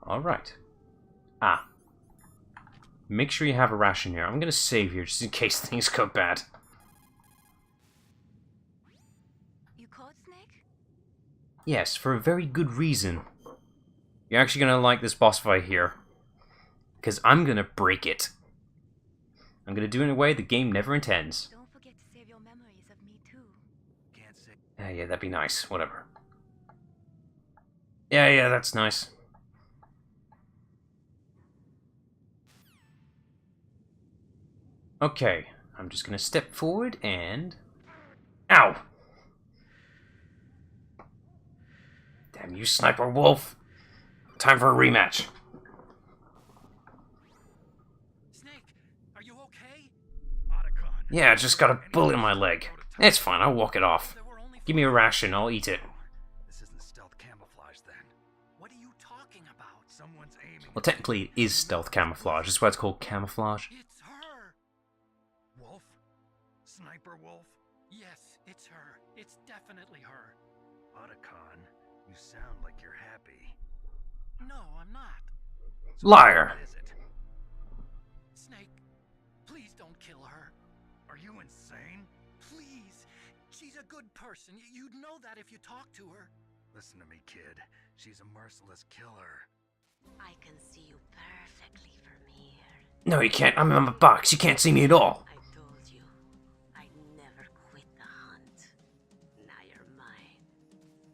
Alright. Ah. Make sure you have a ration here. I'm gonna save here just in case things go bad. You caught Snake? Yes, for a very good reason. You're actually gonna like this boss fight here. Because I'm gonna break it. I'm gonna do it in a way the game never intends. Don't forget to save your memories of me too. Can't say. Yeah, that'd be nice. Whatever. Yeah, that's nice. Okay, I'm just gonna step forward and... Ow! Damn you, Sniper Wolf! Time for a rematch. Snake, are you okay? Otacon. Yeah, I just got a bullet in my leg. It's fine, I'll walk it off. There were only Give me a ration, I'll eat it. This isn't stealth camouflage then. What are you talking about? Someone's aiming. Well, technically it is stealth camouflage. That's why it's called camouflage. It's her. Wolf? Sniper Wolf? Yes, it's her. It's definitely her. Otacon, you sound like you're happy. No, I'm not. So Liar! what is it? Snake, please don't kill her. Are you insane? Please. She's a good person. You'd know that if you talked to her. Listen to me, kid. She's a merciless killer. I can see you perfectly from here. No, you can't. I'm in my box. You can't see me at all. I told you, I'd never quit the hunt. Now you're mine.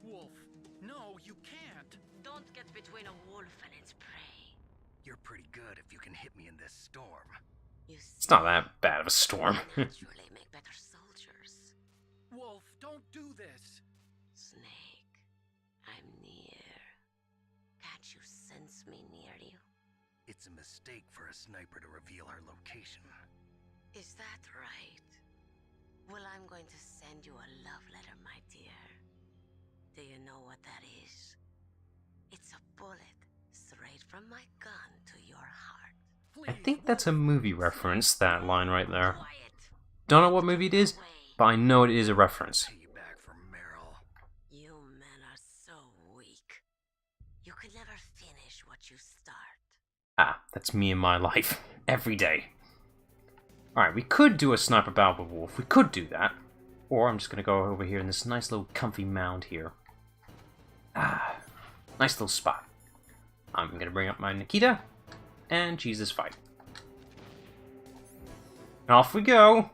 Wolf, no, you can't. Don't get between a wolf and its prey. You're pretty good if you can hit me in this storm. You see, It's not that bad of a storm. naturally make better soldiers. Wolf, don't do this. Snake, I'm near. Can't you sense me near you? It's a mistake for a sniper to reveal her location. Is that right? Well, I'm going to send you a love letter, my dear. Do you know what that is? It's a bullet straight from my gun to your heart. I Please, think that's a movie reference, that line right there. Quiet! Don't know what movie it is, but I know it is a reference. Pay you back for Meryl. You men are so weak. You can never finish what you start. Ah, that's me in my life. Every day. Alright, we could do a sniper battle with Wolf. We could do that. Or I'm just going to go over here in this nice little comfy mound here. Ah, nice little spot. I'm going to bring up my Nikita and choose this fight. And off we go.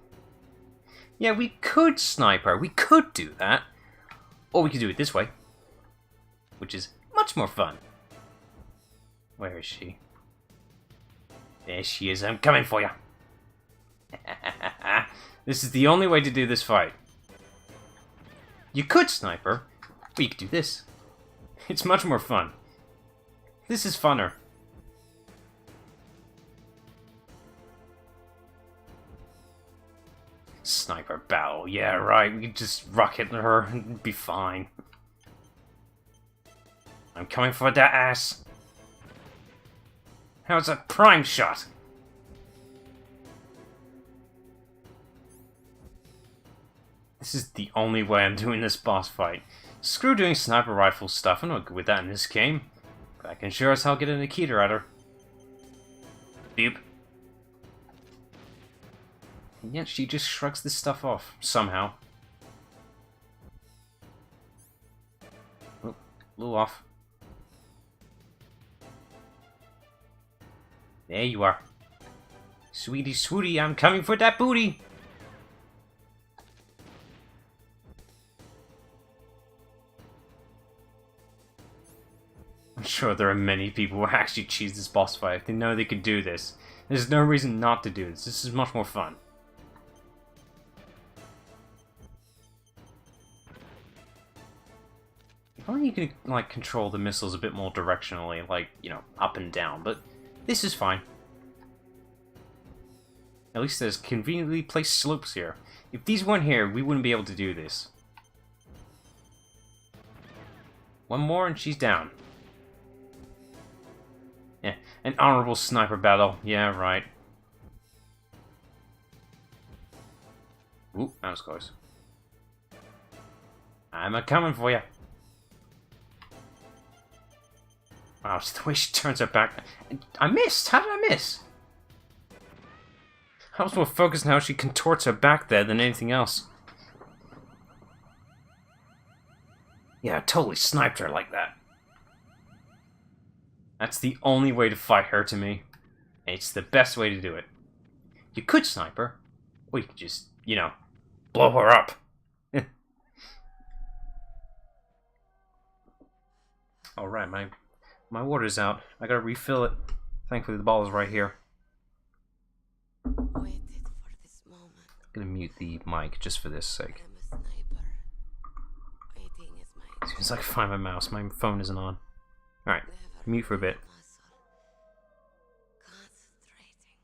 Yeah, we could sniper. We could do that. Or we could do it this way. Which is much more fun. Where is she? There she is. I'm coming for you. This is the only way to do this fight. You could sniper, but you could do this. It's much more fun. This is funner. Sniper battle. Yeah, right. We could just rocket her and be fine. I'm coming for that ass. How's a prime shot? This is the only way I'm doing this boss fight. Screw doing sniper rifle stuff. I'm not good with that in this game. But I can sure as hell get a Nikita at her. Boop. And yet she just shrugs this stuff off, somehow. Oh, a little off. There you are. Sweetie, sweetie, I'm coming for that booty! I'm sure there are many people who actually choose this boss fight if they know they could do this. There's no reason not to do this. This is much more fun. If only you could, like, control the missiles a bit more directionally, like, you know, up and down, but this is fine. At least there's conveniently placed slopes here. If these weren't here, we wouldn't be able to do this. One more and she's down. An honorable sniper battle. Yeah, right. Ooh, that was close. I'm a-coming for you. Wow, it's the way she turns her back. I missed! How did I miss? I was more focused on how she contorts her back there than anything else. Yeah, I totally sniped her like that. That's the only way to fight her to me. It's the best way to do it. You could snipe her, or you could just, you know, blow her up. Alright, my water's out. I gotta refill it. Thankfully the ball is right here. Waited for this moment. I'm gonna mute the mic just for this sake. I'm a sniper. Waiting is my As soon as I can find my mouse, my phone isn't on. Alright, mute for a bit. muscle. Concentrating.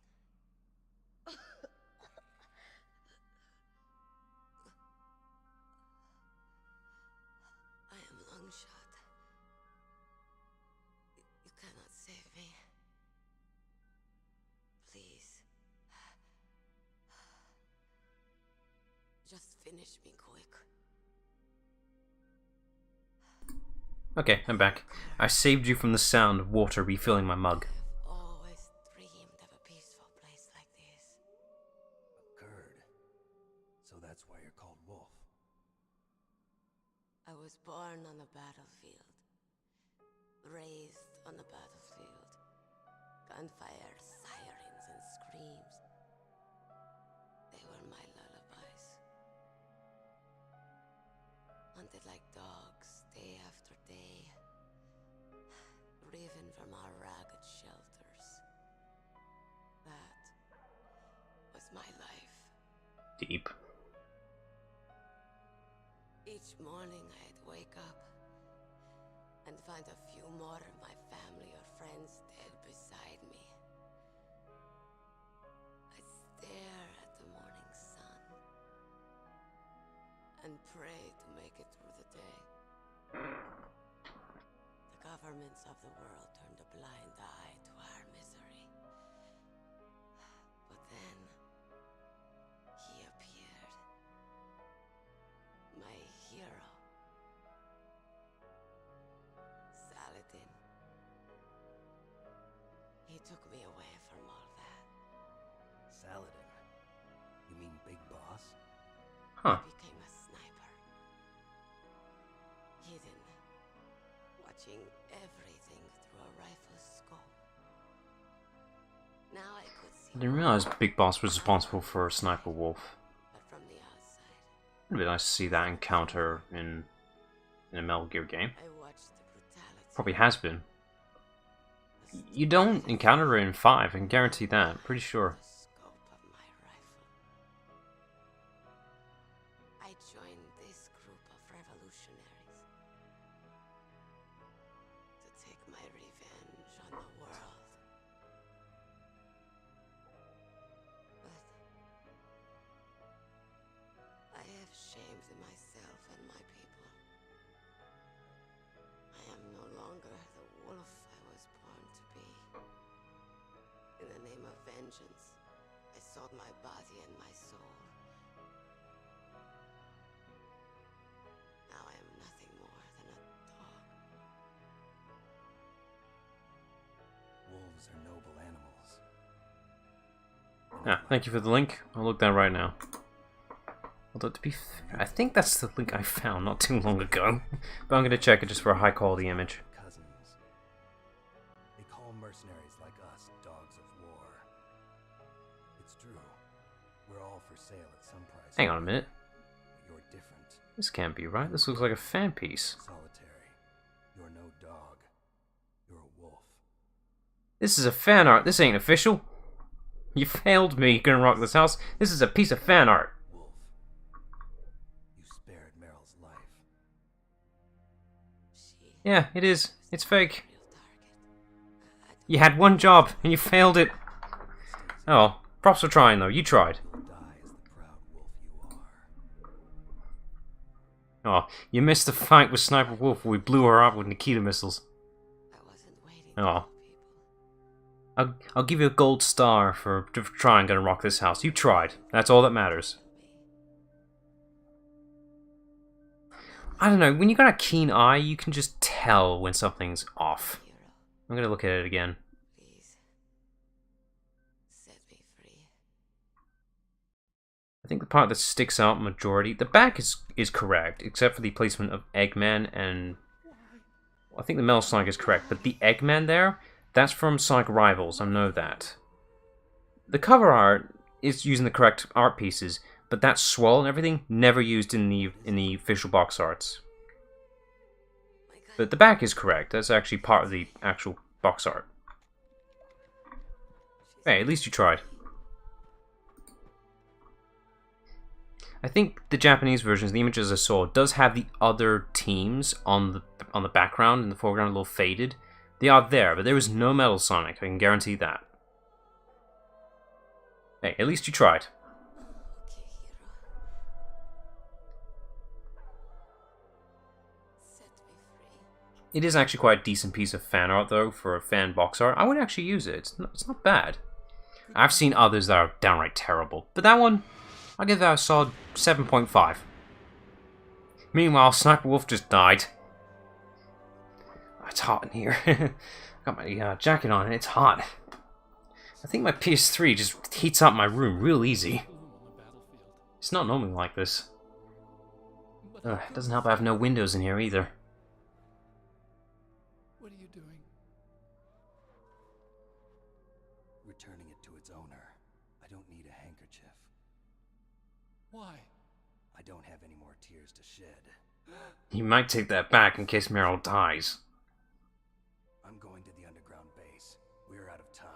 I am long shot. You cannot save me. Please. Just finish me quick. Okay, I'm back. I saved you from the sound of water refilling my mug. I've always dreamed of a peaceful place like this. A Kurd. So that's why you're called Wolf. I was born on the battlefield. Raised on the battlefield. Gunfire, sirens, and screams. They were my lullabies. Hunted like dogs, day after day. Driven from our ragged shelters. That was my life. Deep. Each morning I'd wake up and find a few more of my family or friends dead beside me. I'd stare at the morning sun and pray to make it through the day. The governments of the world turned a blind eye to our misery. But then he appeared. My hero. Saladin. He took me away from all that. Saladin. You mean Big Boss? Huh. I became a sniper. Hidden. Watching everything through a rifle's scope. Now I could see. I didn't realize Big Boss was responsible for Sniper Wolf. But from the outside, It'd be nice to see that encounter in a Metal Gear game. I watched the brutality. Probably has been. You don't encounter it in 5, I can guarantee that. Pretty sure. The scope of my rifle. I joined this group of revolutionaries to take my revenge on the world. But I have shamed myself and my people. I am no longer the wolf I was born to be. In the name of vengeance, I sold my body and my soul. Now I am nothing more than a dog. Wolves are noble animals. Yeah, thank you for the link. I'll look that right now. Although to be fair, I think that's the link I found not too long ago. But I'm gonna check it just for a high quality image. Cousins. They call mercenaries like us dogs of war. It's true. We're all for sale at some price. Hang on a minute. But you're different. This can't be right. This looks like a fan piece. Solitary. You're no dog. You're a wolf. This is a fan art. This ain't official. You failed me, Gonna Rock This House. This is a piece of fan art. Wolf. You spared Meryl's life. She Yeah, it is. It's fake. real target. I You had one job, and you failed it. Oh, props for trying, though. You tried. You'll die as the proud wolf you are. Oh, you missed the fight with Sniper Wolf where we blew her up with Nikita missiles. wasn't waiting Oh. to kill people. I'll give you a gold star for trying to rock this house. You tried. That's all that matters. I don't know, when you got a keen eye, you can just tell when something's off. I'm gonna look at it again. Please. Set me free. I think the part that sticks out majority, the back is correct, except for the placement of Eggman and... I think the Metal Sonic is correct, but the Eggman there, that's from Sonic Rivals, I know that. The cover art is using the correct art pieces, but that swirl and everything, never used in the official box arts. But the back is correct, that's actually part of the actual box art. Hey, at least you tried. I think the Japanese versions, the images I saw, does have the other teams on the background, in the foreground, a little faded. They are there, but there is no Metal Sonic, I can guarantee that. Hey, at least you tried. Okay, hero. Set me free. It is actually quite a decent piece of fan art, though, for a fan box art. I would actually use it. It's not bad. I've seen others that are downright terrible, but that one, I'll give that a solid 7.5. Meanwhile, Sniper Wolf just died. It's hot in here. I got my jacket on and it's hot. I think my PS3 just heats up my room real easy. It's not normally like this. It doesn't help I have no windows in here either. What are you doing? Returning it to its owner. I don't need a handkerchief. Why? I don't have any more tears to shed. You might take that back in case Meryl dies. I'm going to the underground base. We're out of time.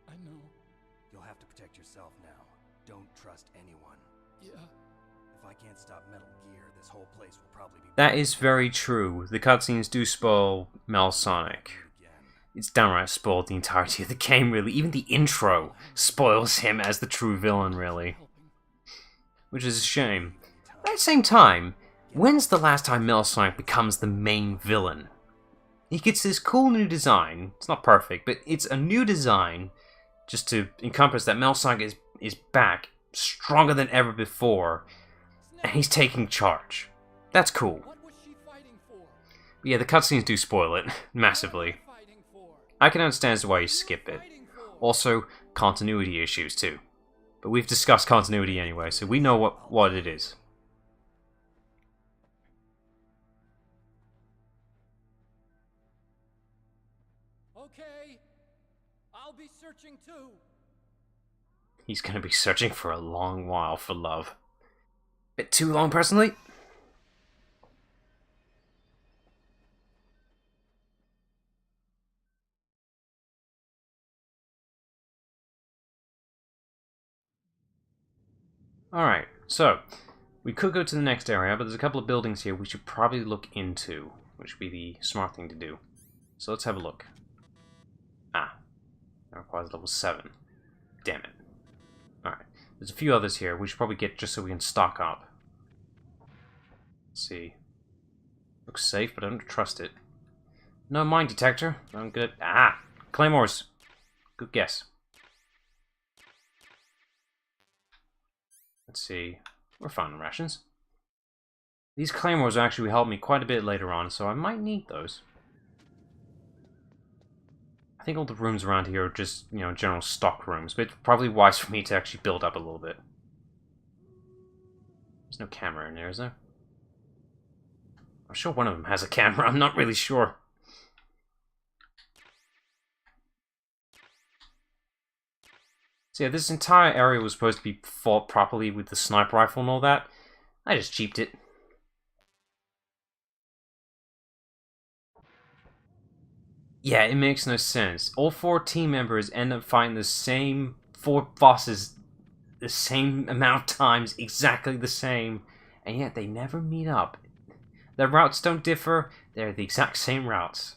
I know. You'll have to protect yourself now. Don't trust anyone. Yeah. If I can't stop Metal Gear, this whole place will probably be... That is very true. The cutscenes do spoil Mel Sonic. It's downright spoiled the entirety of the game, really. Even the intro spoils him as the true villain, really. Which is a shame. But at the same time, when's the last time Mel Sonic becomes the main villain? He gets this cool new design. It's not perfect, but it's a new design just to encompass that Mel Sonic is back, stronger than ever before, and he's taking charge. That's cool. What was she fighting for? But yeah, the cutscenes do spoil it, massively. Fighting for? I can understand as to why you skip it. Also, continuity issues too. But we've discussed continuity anyway, so we know what it is. Okay. I'll be searching too. He's gonna be searching for a long while for love. Bit too long, personally. Alright, so we could go to the next area, but there's a couple of buildings here we should probably look into, which would be the smart thing to do. So let's have a look. Ah, that requires level 7. Damn it. Alright, there's a few others here we should probably get just so we can stock up. Let's see. Looks safe, but I don't trust it. No mine detector. I'm good. Ah! Claymores! Good guess. Let's see. We're finding rations. These claymores actually help me quite a bit later on, so I might need those. I think all the rooms around here are just, you know, general stock rooms, but it's probably wise for me to actually build up a little bit. There's no camera in there, is there? I'm sure one of them has a camera, I'm not really sure. So yeah, this entire area was supposed to be fought properly with the sniper rifle and all that. I just cheaped it. Yeah, it makes no sense. All 4 team members end up fighting the same 4 bosses the same amount of times, exactly the same, and yet they never meet up. Their routes don't differ, they're the exact same routes.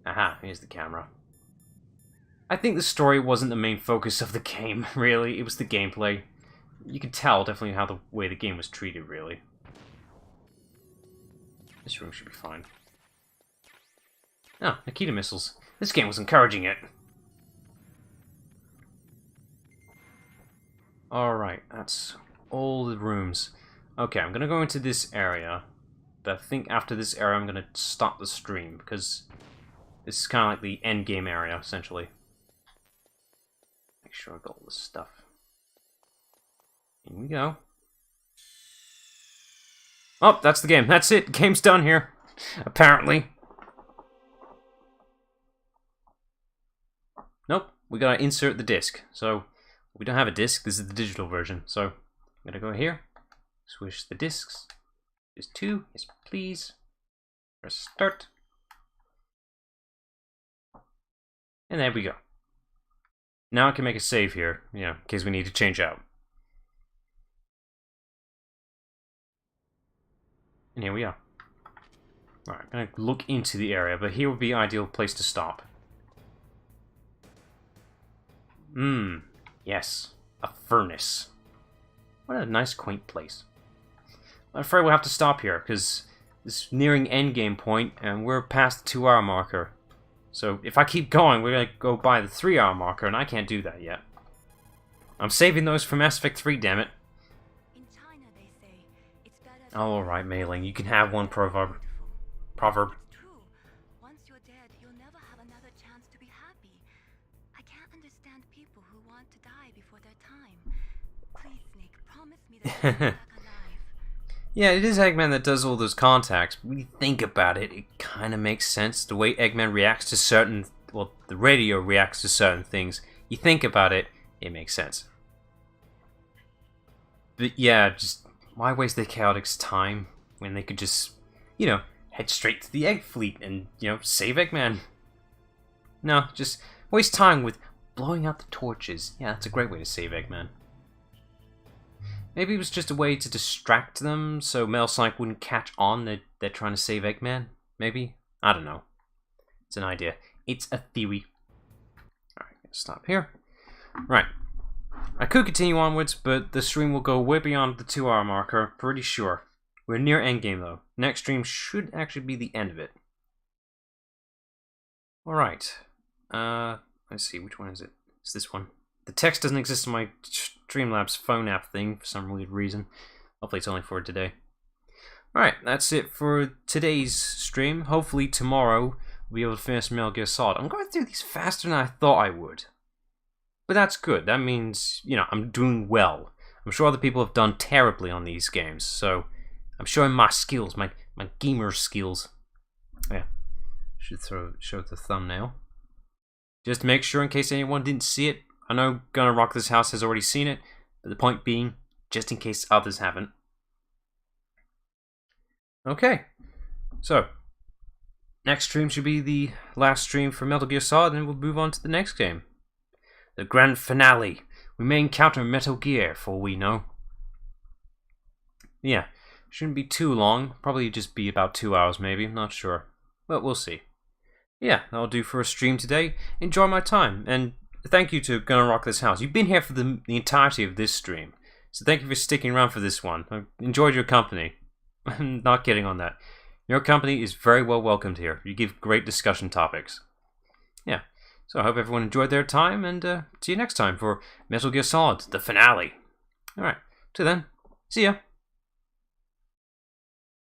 Aha, here's the camera. I think the story wasn't the main focus of the game, really. It was the gameplay. You could tell, definitely, how the way the game was treated, really. This room should be fine. Oh, Nikita missiles. This game was encouraging it. Alright, that's all the rooms. Okay, I'm gonna go into this area. But I think after this area I'm gonna stop the stream, because this is kind of like the end game area, essentially. Make sure I got all this stuff. Here we go. Oh, that's the game. That's it. Game's done here. Apparently. Nope. We gotta insert the disc. So, we don't have a disc. This is the digital version. So, I'm gonna go here. Switch the discs. There's 2. Yes, please. Press start. And there we go. Now I can make a save here, you know, in case we need to change out. And here we are. Alright, I'm gonna look into the area, but here would be an ideal place to stop. Yes. A furnace. What a nice, quaint place. I'm afraid we'll have to stop here, because it's nearing endgame point, and we're past the 2-hour marker. So if I keep going, we're gonna go by the 3-hour marker, and I can't do that yet. I'm saving those for Mass Effect 3, damn it. Oh, alright, Mailing, you can have one proverb. Proverb. True. Once you're dead, you'll never have another chance to be happy. I can't understand people who want to die before their time. Please, Snake, promise me that you'll be back alive. Yeah, it is Eggman that does all those contacts. But when you think about it, it kind of makes sense. The way Eggman reacts to certain... Well, the radio reacts to certain things. You think about it, it makes sense. But yeah, just... Why waste the Chaotix time when they could just, you know, head straight to the Egg Fleet and, you know, save Eggman? No, just waste time with blowing out the torches. Yeah, that's a great way to save Eggman. Maybe it was just a way to distract them so Metal Sonic wouldn't catch on that they're trying to save Eggman? Maybe? I don't know. It's an idea. It's a theory. Alright, stop here. Right. I could continue onwards, but the stream will go way beyond the 2-hour marker, pretty sure. We're near endgame though. Next stream should actually be the end of it. Alright. Let's see, which one is it? It's this one. The text doesn't exist in my Streamlabs phone app thing for some weird reason. Hopefully it's only for today. Alright, that's it for today's stream. Hopefully tomorrow we'll be able to finish Metal Gear Solid. I'm going through these faster than I thought I would. But that's good. That means, you know, I'm doing well. I'm sure other people have done terribly on these games, so I'm showing my skills, my gamer skills. Yeah, should show the thumbnail. Just to make sure, in case anyone didn't see it, I know Gonna Rock This House has already seen it, but the point being, just in case others haven't. Okay, so next stream should be the last stream for Metal Gear Solid, and we'll move on to the next game. The grand finale. We may encounter Metal Gear, for all we know. Yeah, shouldn't be too long. Probably just be about 2 hours, maybe. I'm not sure. But we'll see. Yeah, that'll do for a stream today. Enjoy my time. And thank you to Gonna Rock This House. You've been here for the entirety of this stream. So thank you for sticking around for this one. I enjoyed your company. I'm not kidding on that. Your company is very well welcomed here. You give great discussion topics. Yeah. So I hope everyone enjoyed their time, and see you next time for Metal Gear Solid, the finale. Alright, till then, see ya.